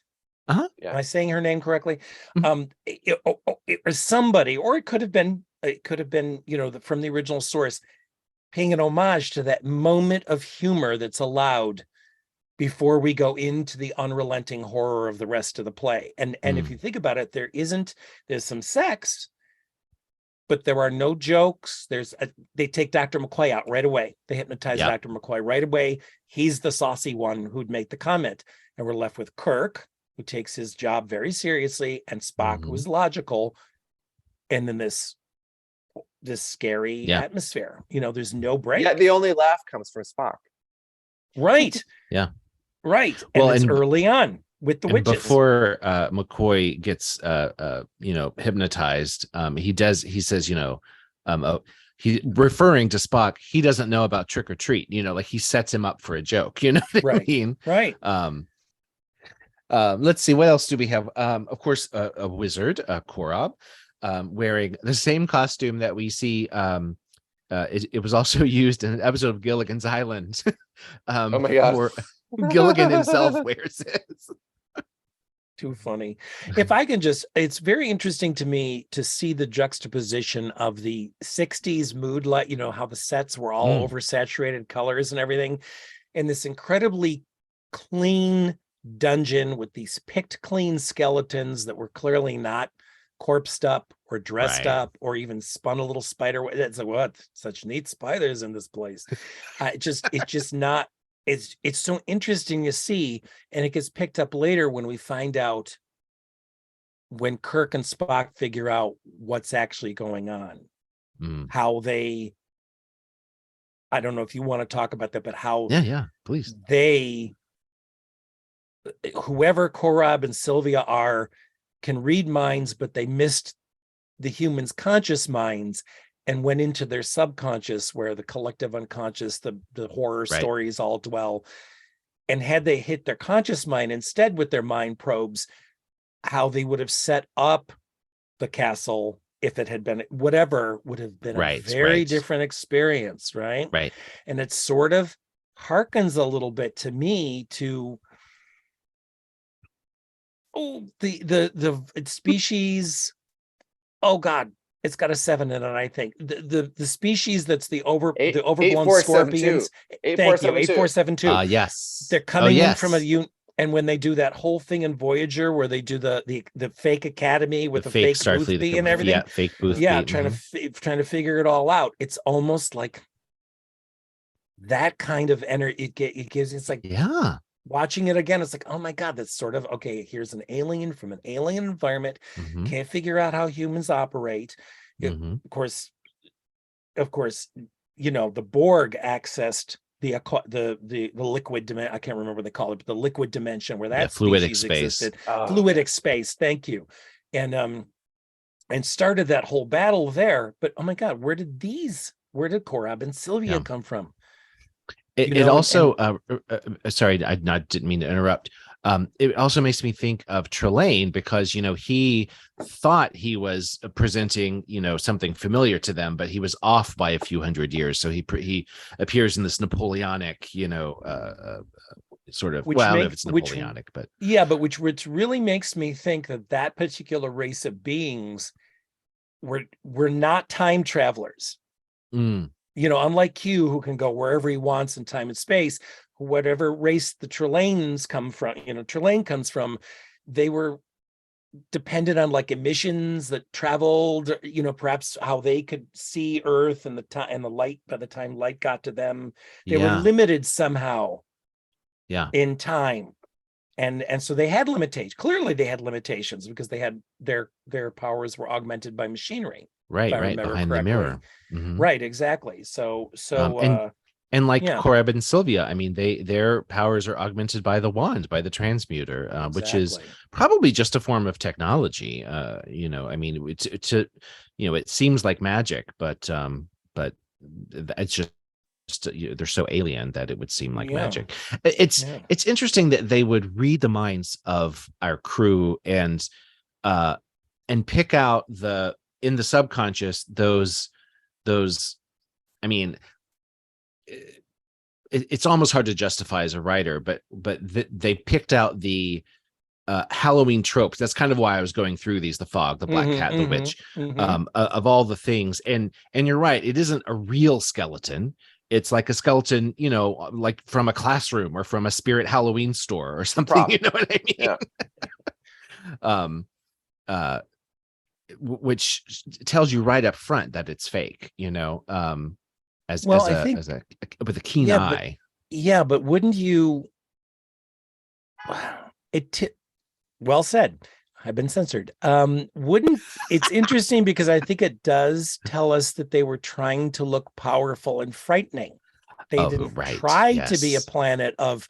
Uh-huh. Yeah. Am I saying her name correctly? It was somebody, or it could have been, from the original source, paying an homage to that moment of humor that's allowed before we go into the unrelenting horror of the rest of the play. And if you think about it, there's some sex, but there are no jokes. They take Dr. McCoy out right away. They hypnotize Dr. McCoy right away. He's the saucy one who'd make the comment. And we're left with Kirk, who takes his job very seriously, and Spock, who is logical. And then this scary atmosphere. There's no break. Yeah, the only laugh comes from Spock. Right. Yeah. Right. And it's early on with the witches. Before McCoy gets hypnotized, he says, he referring to Spock, he doesn't know about trick or treat, like he sets him up for a joke, what I mean? Right. Let's see, what else do we have? Of course, a wizard, Korab, wearing the same costume that we see. It was also used in an episode of Gilligan's Island. Oh my God. Gilligan himself wears it. Too funny. If I can it's very interesting to me to see the juxtaposition of the 60s mood light, how the sets were all oversaturated colors and everything, and this incredibly clean dungeon with these picked clean skeletons that were clearly not corpsed up or dressed up or even spun a little spider. It's like, what? Such neat spiders in this place. It's so interesting to see, and it gets picked up later when we find out, when Kirk and Spock figure out what's actually going on, how they, I don't know if you want to talk about that, but how please, whoever Korab and Sylvia are, can read minds, but they missed the humans' conscious minds and went into their subconscious, where the collective unconscious, the horror stories all dwell. And had they hit their conscious mind instead with their mind probes, how they would have set up the castle, if it had been whatever, would have been a very different experience, right? Right. And it sort of harkens a little bit to me to the species. Oh God, it's got a 7 in it. I think the species that's the overblown scorpions. 8472. Yes. They're coming in from and when they do that whole thing in Voyager where they do the fake academy with the fake Boothby and everything, fake Boothby, trying to figure it all out. It's almost like that kind of energy. It gives. It's like watching it again. It's like, oh my God, that's sort of okay. Here's an alien from an alien environment. Can't figure out how humans operate. Of course, the Borg accessed the liquid dimension. I can't remember what they call it, but the liquid dimension where that fluidic space existed. Fluidic space. Thank you. And started that whole battle there. But oh my God, where did Korab and Sylvia come from? It also sorry, I didn't mean to interrupt. It also makes me think of Trelane, because he thought he was presenting something familiar to them, but he was off by a few hundred years. So he appears in this Napoleonic sort of, I don't know if it's Napoleonic, but which really makes me think that particular race of beings were not time travelers. Unlike Q, who can go wherever he wants in time and space. Whatever race the Trelanes come from, Trelane comes from, they were dependent on like emissions that traveled, perhaps how they could see Earth and the light. By the time light got to them, they were limited somehow in time. And so they had limitations. Clearly they had limitations because they had their powers were augmented by machinery. Right behind the mirror. Right, exactly. So and like Korab and Sylvia, I mean, their powers are augmented by the wand, by the transmuter, which is probably just a form of technology. I mean, it seems like magic, but it's just they're so alien that it would seem like magic. It's interesting that they would read the minds of our crew and pick out in the subconscious those. I mean, it's almost hard to justify as a writer, but they picked out the Halloween tropes. That's kind of why I was going through these: the fog, the black cat, the witch, of all the things. And you're right, it isn't a real skeleton. It's like a skeleton, like from a classroom or from a Spirit Halloween store or something. You know what I mean? Yeah. Which tells you right up front that it's fake. With a keen eye. But wouldn't you? Well said. I've been censored. Wouldn't it's interesting because I think it does tell us that they were trying to look powerful and frightening. They didn't try to be a planet of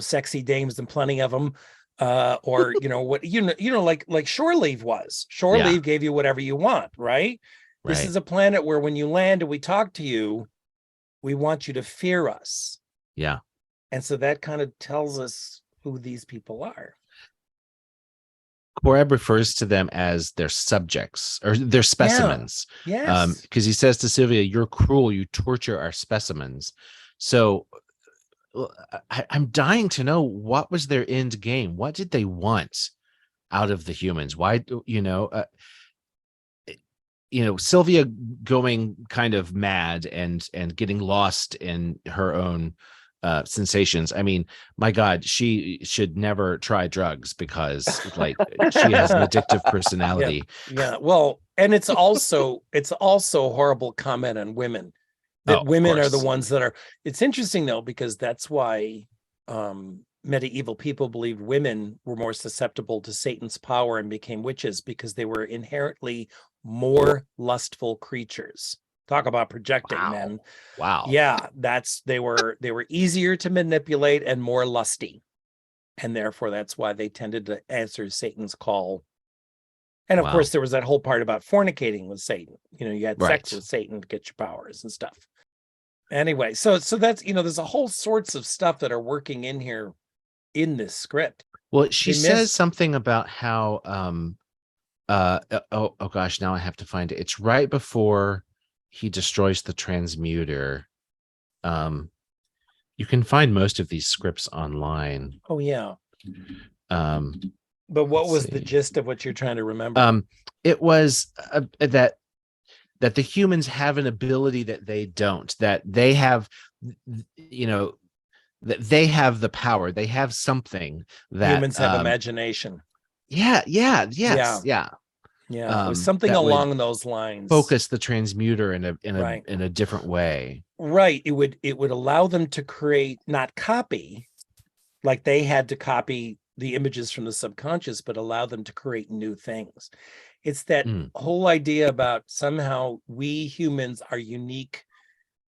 sexy dames and plenty of them, or like Shore Leave was. Shore Leave gave you whatever you want, right? This is a planet where when you land and we talk to you, we want you to fear us. Yeah. And so that kind of tells us who these people are. Korab refers to them as their subjects or their specimens. Yes. Because he says to Sylvia, "You're cruel, you torture our specimens." So I'm dying to know, what was their end game? What did they want out of the humans? Why, Sylvia going kind of mad and getting lost in her own sensations. I mean, my God, she should never try drugs because like she has an addictive personality. Yeah. Well, and it's also a horrible comment on women. That women are the ones that are. It's interesting though, because that's why medieval people believed women were more susceptible to Satan's power and became witches because they were inherently more lustful creatures. Talk about projecting, men. Wow. Yeah, they were easier to manipulate and more lusty. And therefore that's why they tended to answer Satan's call And of Wow. course, there was that whole part about fornicating with Satan. You know, you had sex Right. with Satan to get your powers and stuff. Anyway, so that's, you know, there's a whole sorts of stuff that are working in here in this script. Well, she They says missed- something about how oh gosh, now I have to find it. It's right before he destroys the transmuter. You can find most of these scripts online. Oh yeah. Let's But what was the see. gist of what you're trying to remember? It was that the humans have an ability that they don't, that they have, you know, that they have the power, they have something that Humans have imagination. Yeah. Yeah. Yeah, it was something that would along those lines. focus the transmuter Right. in a different way. Right. It would allow them to create, not copy, like they had to copy the images from the subconscious, but allow them to create new things. It's that whole idea about somehow we humans are unique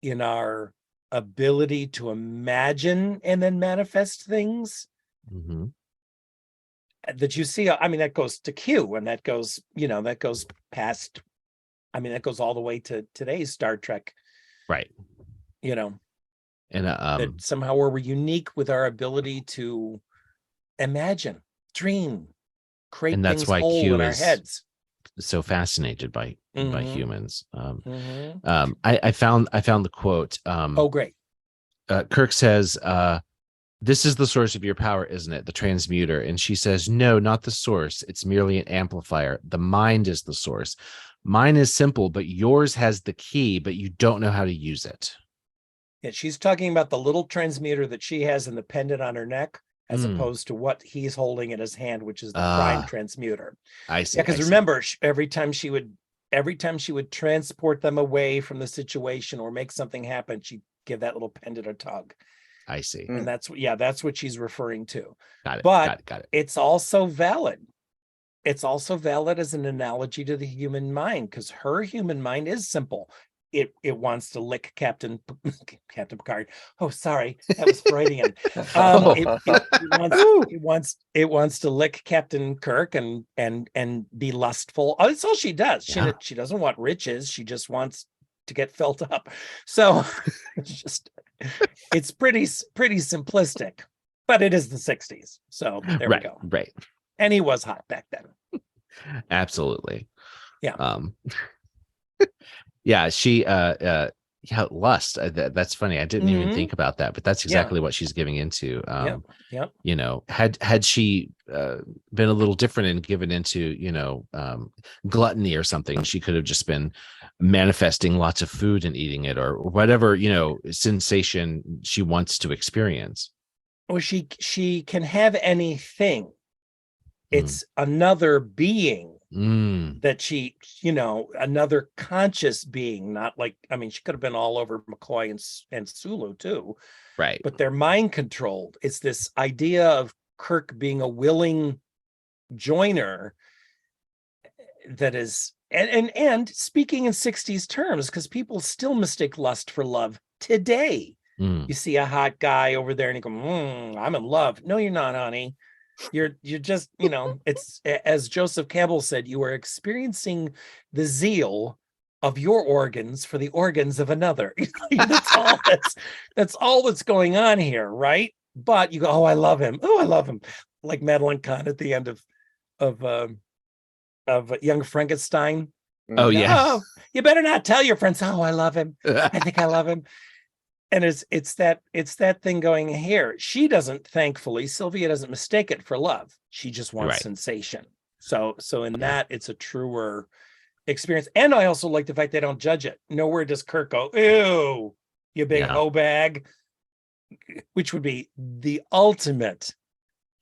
in our ability to imagine and then manifest things Mhm. that you see. I mean, that goes to Q, and that goes, you know, that goes past, I mean, that goes all the way to today's Star Trek, Right. you know, And that somehow we're unique with our ability to imagine, dream, create and that's things why whole Q in our is heads. so fascinated by Mhm. humans. Mhm. I found the quote. Oh, great. Kirk says, "This is the source of your power, isn't it? The transmuter." And she says, "No, not the source. It's merely an amplifier. The mind is the source. Mine is simple, but yours has the key, but you don't know how to use it." Yeah, she's talking about the little transmuter that she has in the pendant on her neck, as opposed to what he's holding in his hand, which is the prime transmuter. I see. Yeah, because remember, every time she would transport them away from the situation or make something happen, she'd give that little pendant a tug. I see. And that's what she's referring to. Got it. But got it. it's also valid. It's also valid as an analogy to the human mind, because her human mind is simple. It wants to lick Captain Picard. Oh, sorry, that was Freudian. It wants to lick Captain Kirk and be lustful. Oh, that's all she does. She doesn't want riches. She just wants to get filled up. So it's pretty simplistic, but it is the 60s. So there we go. Right. And he was hot back then. Absolutely. Yeah. Yeah, she lust. That's funny. I didn't even think about that, but that's exactly what she's giving into. Yep. You know, had she been a little different and given into, you know, gluttony or something, she could have just been manifesting lots of food and eating it, or whatever, you know, sensation she wants to experience. Well, she can have anything. It's another being that she, you know, another conscious being, not like, I mean, she could have been all over McCoy and Sulu too. Right. But they're mind controlled. It's this idea of Kirk being a willing joiner that is, and speaking in 60s terms, because people still mistake lust for love today. You see a hot guy over there and you go, I'm in love. No, you're not, honey. You're just, you know, it's, as Joseph Campbell said, you are experiencing the zeal of your organs for the organs of another. That's all that's going on here, right? But you go, oh, I love him. Oh, I love him. Like Madeline Kahn at the end of Young Frankenstein. Oh, yeah. Oh, you better not tell your friends. Oh, I love him. I think I love him. And it's that thing going here. She doesn't, thankfully, Sylvia doesn't mistake it for love. She just wants sensation. So in that, it's a truer experience. And I also like the fact they don't judge it. Nowhere does Kirk go, ew, you big hoe bag, which would be the ultimate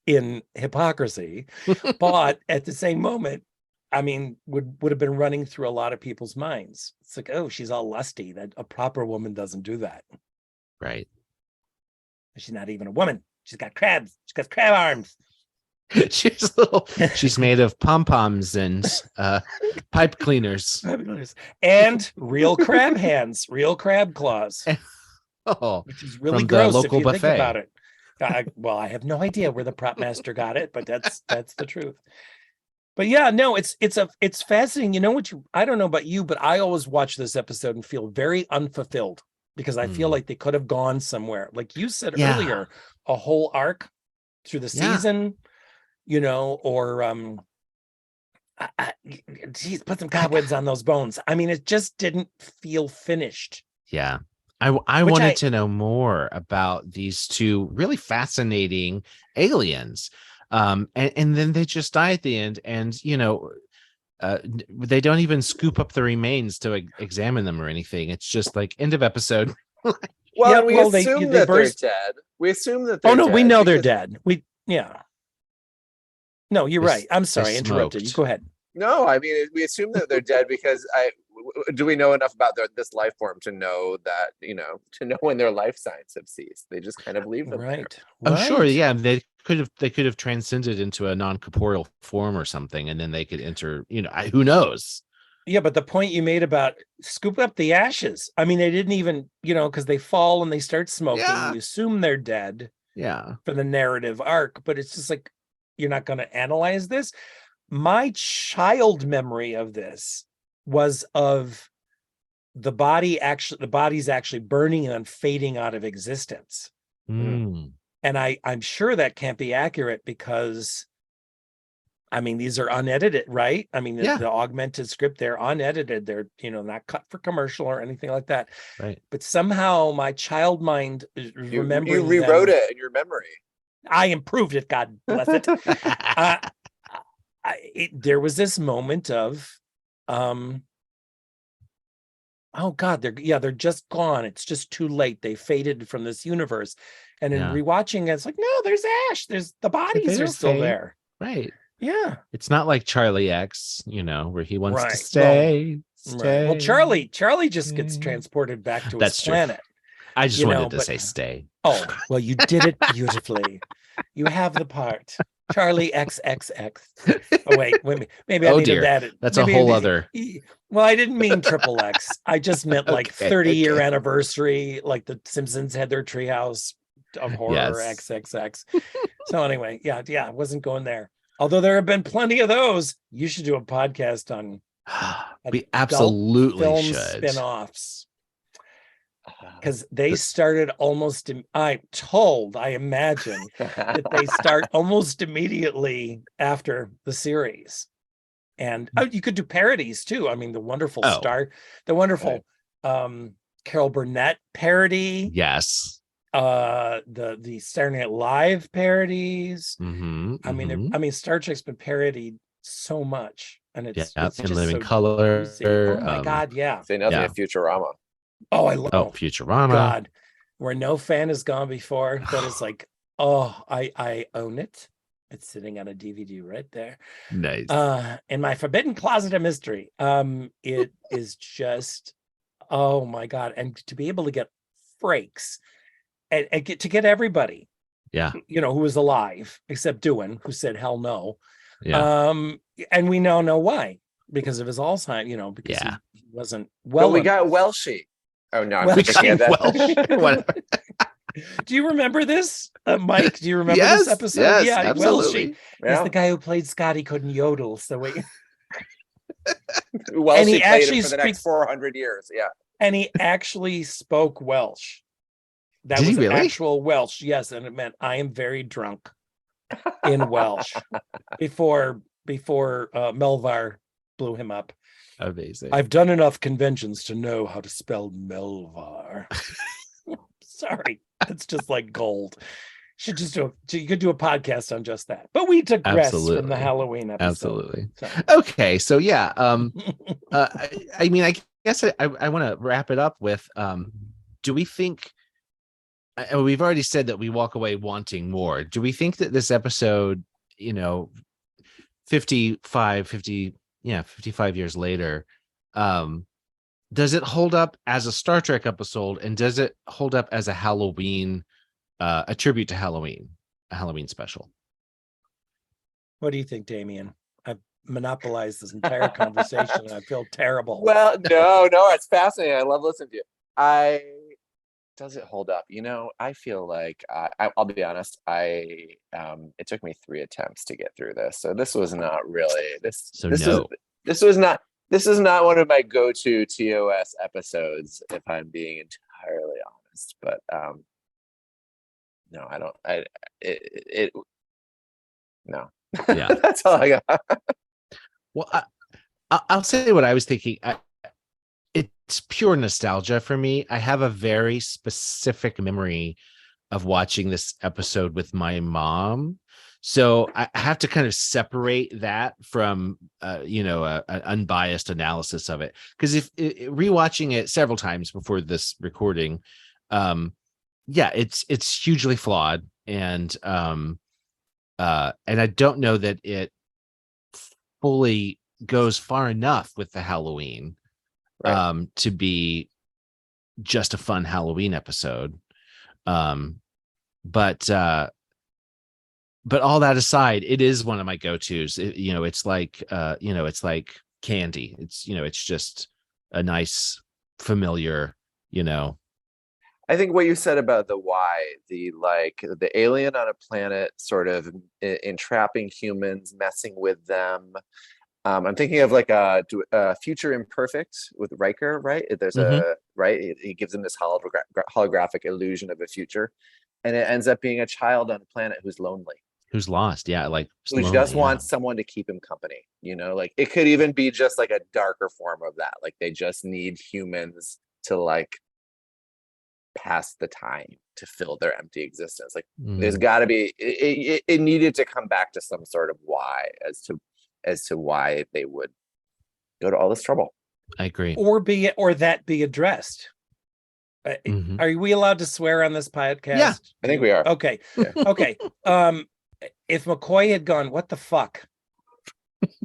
in hypocrisy. But at the same moment, I mean, would have been running through a lot of people's minds. It's like, oh, she's all lusty. That a proper woman doesn't do that. Right. She's not even a woman. She's got crabs. She's got crab arms. She's made of pom-poms and pipe cleaners. And real crab hands, real crab claws. Which is really gross if you think about it. Well, I have no idea where the prop master got it, but that's the truth. But yeah, no, it's fascinating. You know what I don't know about you, but I always watch this episode and feel very unfulfilled because I feel like they could have gone somewhere. Like you said earlier, a whole arc through the season, or geez, put some cobwebs on those bones. I mean, it just didn't feel finished. Yeah. I wanted to know more about these two really fascinating aliens. And then they just die at the end, and they don't even scoop up the remains to examine them or anything. It's just like end of episode. Well, we assume that they're dead. We assume that they're dead. Oh no, we know they're dead. No, you're right. I'm sorry, I interrupted you. Go ahead. No, I mean, we assume that they're dead because do we know enough about this life form to know that, to know when their life signs have ceased? They just kind of leave them right. there. I'm sure, yeah, they could have transcended into a non-corporeal form or something, and then they could enter, who knows? Yeah, but the point you made about scoop up the ashes. I mean, they didn't even, because they fall and they start smoking. Yeah. You assume they're dead. Yeah. For the narrative arc, but it's just like, you're not going to analyze this. My child memory of this was of the body's actually burning and fading out of existence. And I'm sure that can't be accurate because, I mean, these are unedited, right? I mean, the augmented script, they're unedited. They're, not cut for commercial or anything like that. Right. But somehow my child mind remembering you rewrote it in your memory. I improved it. God bless it. There was this moment of, oh God, they're just gone. It's just too late. They faded from this universe. And in rewatching it, it's like, no, there's Ash. There's the bodies are still there. Right. Yeah. It's not like Charlie X, where he wants to stay. Well, Charlie just gets transported back to his planet. I just wanted to say stay. Oh, well, you did it beautifully. You have the part. Charlie XXX. Oh, wait, maybe I needed that. That's a whole other. Well, I didn't mean triple X. I just meant like 30-year anniversary, like the Simpsons had their treehouse of horror XXX. So anyway, I wasn't going there. Although there have been plenty of those. You should do a podcast on we absolutely should. Spin-offs. Because they started almost, I imagine that they start almost immediately after the series. And you could do parodies too. I mean, the wonderful Carol Burnett parody. Yes. The Saturday Night Live parodies. I mean, Star Trek's been parodied so much. And it's in Living Color. Oh my God, yeah. Say nothing of Futurama. Oh, I love Futurama. God, where no fan has gone before. That is like, I own it. It's sitting on a DVD right there. Nice. In my forbidden closet of mystery. It is just, oh my God. And to be able to get Frakes and get everybody. Yeah. Who was alive, except Doohan, who said hell no. Yeah. And we now know why. Because of his Alzheimer's, because he wasn't well. But we got Welshie. Oh no, I'm thinking that. Do you remember this, Mike? Do you remember this episode? Yes, yeah, absolutely. Welshie. He's the guy who played Scott. He couldn't yodel, so Welshie and he played actually him for the next 400 years. Yeah, and he actually spoke Welsh. That was really? Actual Welsh, yes, and it meant I am very drunk in Welsh before Melvar blew him up. Amazing. I've done enough conventions to know how to spell Melvar. Sorry, it's just like gold. You could do a podcast on just that. But we digress from the Halloween episode. Absolutely. So. Okay, so yeah. I mean, I guess I want to wrap it up with. Do we think? We've already said that we walk away wanting more. Do we think that this episode, 55 years later, does it hold up as a Star Trek episode, and does it hold up as a Halloween, a tribute to Halloween, a Halloween special? What do you think, Damien? I've monopolized this entire conversation and I feel terrible. Well, no, it's fascinating. I love listening to you. does it hold up? I feel like I'll be honest. It took me 3 attempts to get through this, so this was not really this. So this no. This is not one of my go-to TOS episodes, if I'm being entirely honest. But no, I don't. No. Yeah. That's all I got. Well, I'll say what I was thinking. It's pure nostalgia for me. I have a very specific memory of watching this episode with my mom. So I have to kind of separate that from, an unbiased analysis of it. Because if rewatching it several times before this recording, it's hugely flawed, and I don't know that it fully goes far enough with the Halloween, right, to be just a fun Halloween episode. But all that aside, it is one of my go-tos. It's like candy. It's just a nice, familiar, I think what you said about the why, the alien on a planet sort of entrapping humans, messing with them. I'm thinking of like a Future Imperfect with Riker, right? There's he gives him this holographic illusion of a future, and it ends up being a child on a planet who's lonely, who's lost, who just wants someone to keep him company. Like it could even be just like a darker form of that. Like they just need humans to like pass the time, to fill their empty existence. Like there's got to be it needed to come back to some sort of why as to why they would go to all this trouble. I agree. Or that be addressed. Are we allowed to swear on this podcast? Yeah, I think we are. Okay. Yeah. Okay. If McCoy had gone, what the fuck?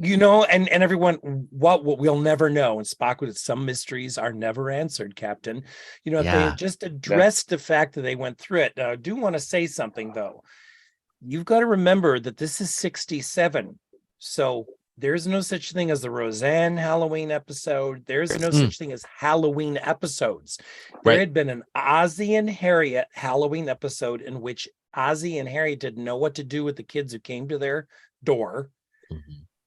And everyone, what we'll never know. And Spock would, some mysteries are never answered, Captain. If they had just addressed the fact that they went through it. Now, I do want to say something, though. You've got to remember that this is 1967. So there's no such thing as the Roseanne Halloween episode. There's no such thing as Halloween episodes. There had been an Ozzie and Harriet Halloween episode in which Ozzie and Harriet didn't know what to do with the kids who came to their door.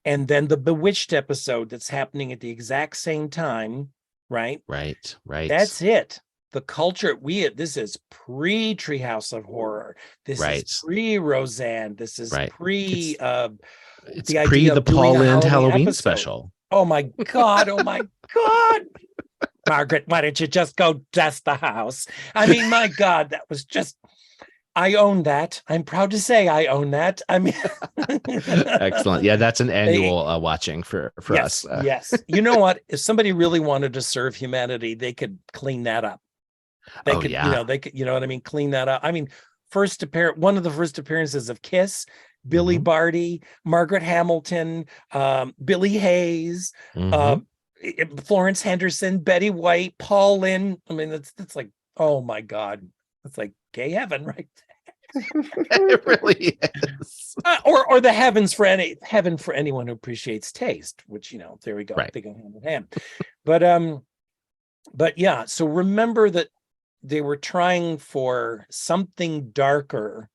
And then the Bewitched episode that's happening at the exact same time, right? Right. That's it. The culture, this is pre-Treehouse of Horror. This is pre-Roseanne. This is pre... It's pre the Paul Lynde Halloween special. Oh my God. Margaret, why don't you just go dust the house? I mean, my God, that was just... I own that. I'm proud to say I own that. I mean, excellent. Yeah, that's an annual watching for us. Yes. You know what? If somebody really wanted to serve humanity, they could clean that up. They could, what I mean? Clean that up. I mean, one of the first appearances of Kiss, Billy Barty, Margaret Hamilton, Billy Hayes, Florence Henderson, Betty White, Paul Lynde. I mean, that's like, oh my God. It's like gay heaven, right? It really is. Or the heaven for anyone who appreciates taste, which, there we go. Right. They go hand in hand. But yeah, so remember that they were trying for something darker.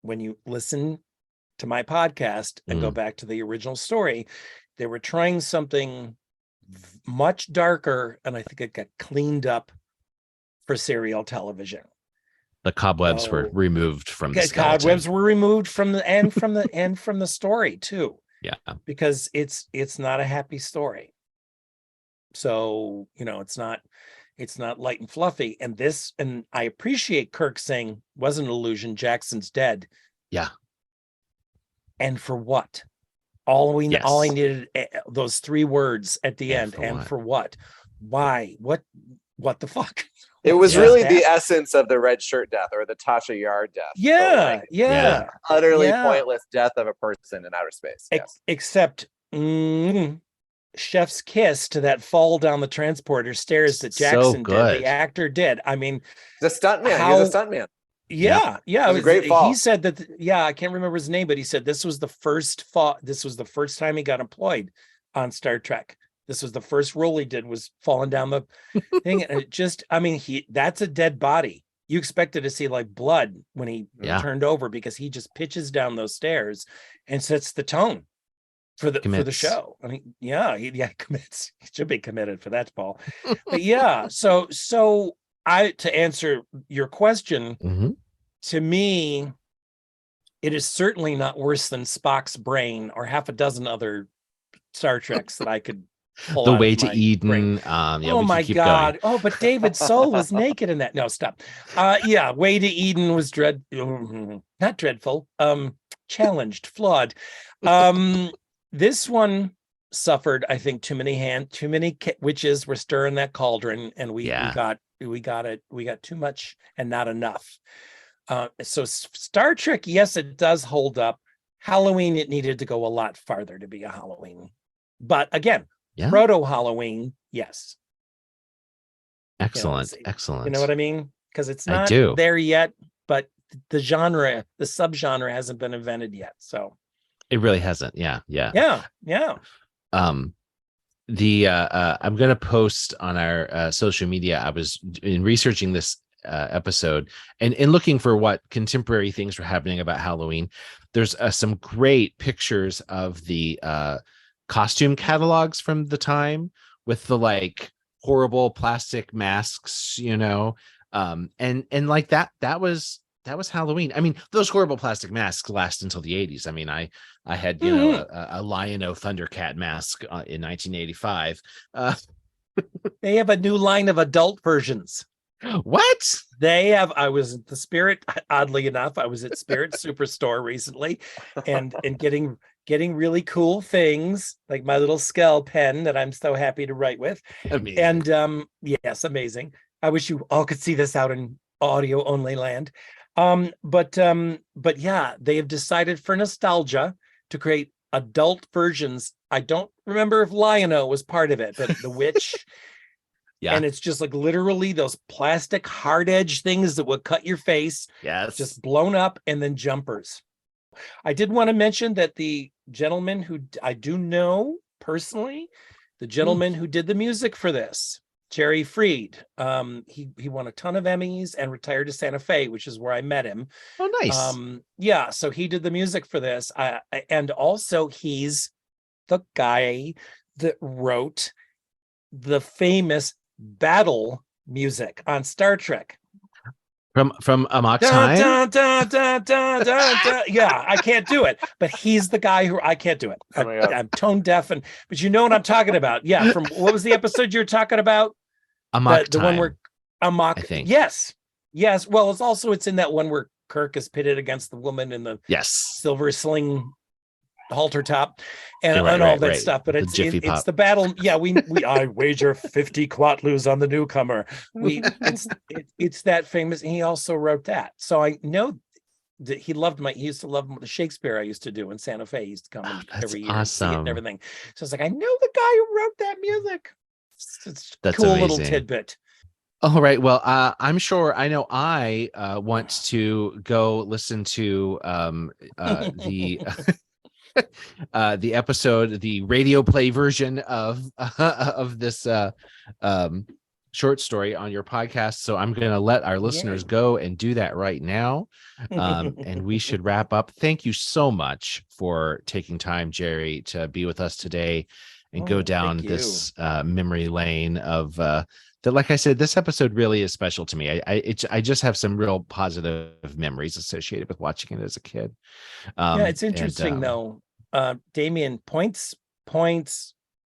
When you listen to my podcast and go back to the original story, they were trying something much darker, and I think it got cleaned up for serial television. The cobwebs were removed from the skeleton. Cobwebs were removed from the story too. Yeah, because it's not a happy story. So it's not light and fluffy. And I appreciate Kirk saying, "Wasn't an illusion. Jackson's dead." Yeah. And for what? All I needed those 3 words at the end. For what? Why? What the fuck? It was really the essence of the red shirt death or the Tasha Yar death. Yeah. Utterly pointless death of a person in outer space. Except chef's kiss to that fall down the transporter stairs that Jackson did. The actor did. I mean, the stuntman. He's a stuntman. Yeah. It was a great fall. He said that. I can't remember his name, but he said this was the first fall. This was the first time he got employed on Star Trek. This was the first role he did, was falling down the thing. And it just, I mean, that's a dead body. You expected to see like blood when he turned over, because he just pitches down those stairs and sets the tone for the show. I mean, he commits. He should be committed for that, Paul. But yeah, so to answer your question, to me, it is certainly not worse than Spock's brain or half a dozen other Star Treks that I could pull The out Way of to my Eden. brain. Oh my God. Going. Oh, but David Soul was naked in that. No, stop. Way to Eden was not dreadful. Challenged, flawed. This one suffered, I think, too many witches were stirring that cauldron, and we got too much and not enough. So Star Trek, yes, it does hold up. Halloween, it needed to go a lot farther to be a Halloween. But again, proto Halloween, yes. Excellent. Excellent. You know what I mean? Because it's not there yet, but the subgenre hasn't been invented yet. So it really hasn't. Yeah. I'm going to post on our social media. I was in researching this episode and looking for what contemporary things were happening about Halloween. There's some great pictures of the costume catalogs from the time with the like horrible plastic masks, and like that was Halloween. I mean, those horrible plastic masks last until the 80s. I mean, I had a Lion-O Thundercat mask in 1985. They have a new line of adult versions. What? They have. I was at the Spirit, oddly enough, I was at Spirit Superstore recently and getting really cool things like my little Skull pen that I'm so happy to write with. Amazing. And yes, amazing. I wish you all could see this out in audio only land. But yeah, they have decided for nostalgia to create adult versions. I don't remember if Lion-O was part of it, but the witch. Yeah. And it's just like literally those plastic hard edge things that would cut your face. Yes. Just blown up, and then jumpers. I did want to mention that the gentleman who I do know personally, the gentleman who did the music for this, Jerry Freed, he won a ton of Emmys and retired to Santa Fe, which is where I met him. Oh, nice. Yeah. So he did the music for this. And also he's the guy that wrote the famous battle music on Star Trek from Amok Time. Yeah, I can't do it, but he's the guy who I can't do it. I'm tone deaf, but you know what I'm talking about. Yeah, from what was the episode you're talking about? Amok the Time. One where Amok. I think. Yes. Well, it's in that one where Kirk is pitted against the woman in the silver sling halter top and all that stuff, but it's the battle. I wager 50 quatlus on the newcomer. It's that famous. He also wrote that, so I know that he used to love the Shakespeare I used to do in Santa Fe. He used to come every year and see it and everything. So it's like, I know the guy who wrote that music. It's that's cool amazing. Little tidbit. All right. Well, I'm sure I know I want to go listen to the episode, the radio play version of this short story on your podcast. So I'm going to let our listeners go and do that right now. And we should wrap up. Thank you so much for taking time, Jerry, to be with us today and go down this memory lane of that. Like I said, this episode really is special to me. I just have some real positive memories associated with watching it as a kid. It's interesting though. Damien, points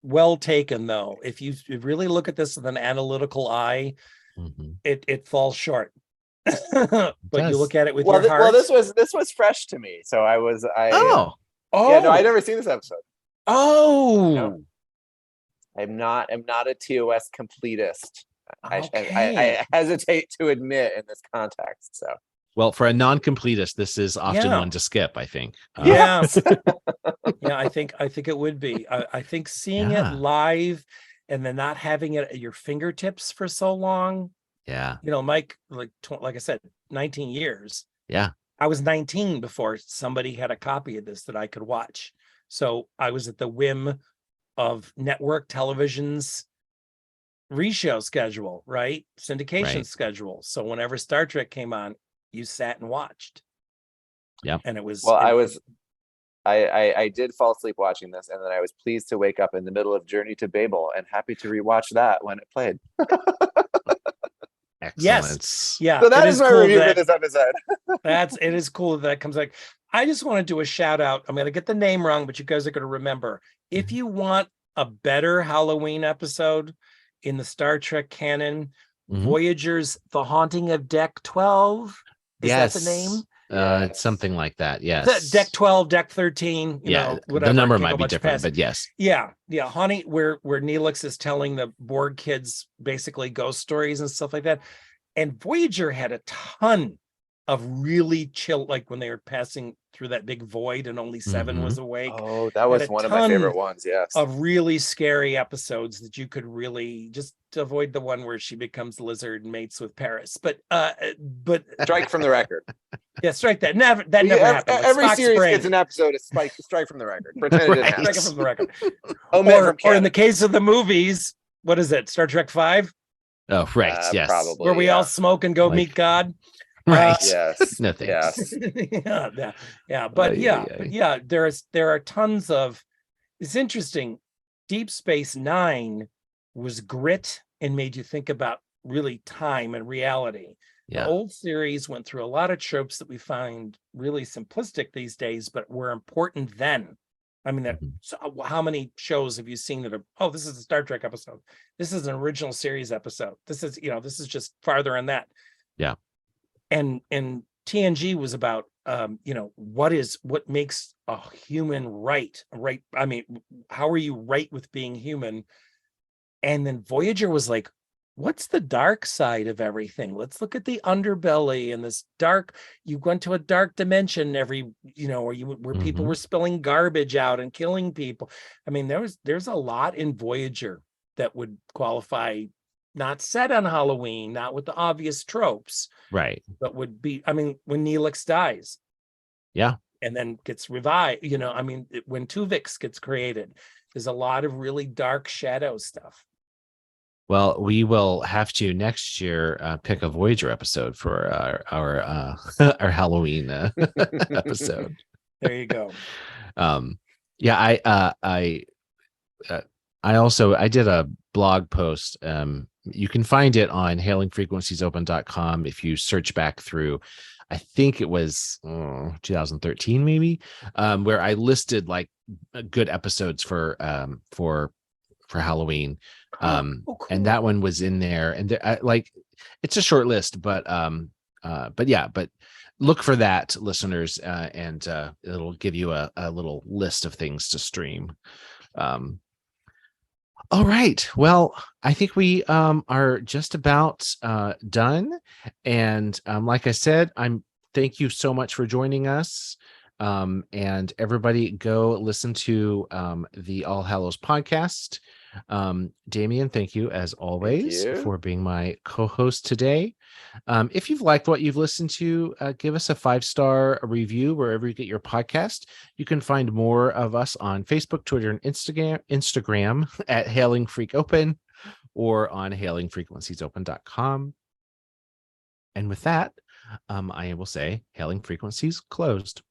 well taken though. If you really look at this with an analytical eye, it falls short. But you look at it with your heart. Well, this was fresh to me. So I'd never seen this episode. Oh, I'm not a TOS completist. I hesitate to admit in this context. So well, for a non-completist, this is often one to skip, I think. Yeah. I think it would be. I think seeing it live and then not having it at your fingertips for so long. Yeah. Mike, like I said, 19 years. Yeah. I was 19 before somebody had a copy of this that I could watch. So I was at the whim of network television's reshow schedule, right? Syndication Right. schedule. So whenever Star Trek came on, you sat and watched. Yeah. And it was Well, I did fall asleep watching this, and then I was pleased to wake up in the middle of Journey to Babel and happy to rewatch that when it played. Excellent. Yeah. So that it is my cool review for that- this episode. it is cool that comes like, I just want to do a shout out. I'm going to get the name wrong, but you guys are going to remember. If you want a better Halloween episode in the Star Trek canon, Mhm. Voyager's The Haunting of Deck 12. Is that the name? It's something like that. Yes. Deck 12, Deck 13, you know, whatever. The number Can't might go be much different, past. but yes. Yeah. Honey, where Neelix is telling the Borg kids basically ghost stories and stuff like that. And Voyager had a ton of really chill, like when they were passing through that big void and only 7 was awake. Oh, that was Had a one of my ton favorite ones. Yes. Of really scary episodes that you could really just avoid the one where she becomes lizard and mates with Paris. But Strike from the record. yeah, strike that. Never happened. Like Every Spock's series brain. gets an episode of strike from the record. Pretend it didn't Right. happen. Strike it from the record. Omit from Or in canon. the case of the movies, what is it? Star Trek 5, Oh, right. Yes. Probably. where we yeah. all smoke and go Like- meet God. Right. Yes. No thanks. Yes. But there are tons of. It's interesting. Deep Space Nine was grit and made you think about really time and reality. Yeah. The old series went through a lot of tropes that we find really simplistic these days, but were important then. I mean, so how many shows have you seen that are, oh, this is a Star Trek episode. This is an original series episode. This is just farther in that. Yeah. And TNG was about, what makes a human right. I mean, how are you right with being human? And then Voyager was like, what's the dark side of everything? Let's look at the underbelly and this dark. You went to a dark dimension where people were spilling garbage out and killing people. I mean, there's a lot in Voyager that would qualify, not set on Halloween, not with the obvious tropes, Right. but would be, I mean, when Neelix dies. Yeah. And then gets revived, when Tuvix gets created, there's a lot of really dark shadow stuff. Well, we will have to next year pick a Voyager episode for our our Halloween episode. There you go. I did a blog post. You can find it on hailingfrequenciesopen.com if you search back through. I think it was 2013 maybe, where I listed like good episodes for Halloween. Cool. And that one was in there, and it's a short list, but look for that, listeners, and it'll give you a little list of things to stream. All right. Well, I think we are just about done. And like I said, thank you so much for joining us. And everybody go listen to the All Hallows podcast. Damien, thank you as always for being my co-host today. If you've liked what you've listened to, give us a 5-star review wherever you get your podcast. You can find more of us on Facebook, Twitter, and Instagram at Hailing Freak Open or on hailingfrequenciesopen.com. And with that, I will say Hailing Frequencies closed.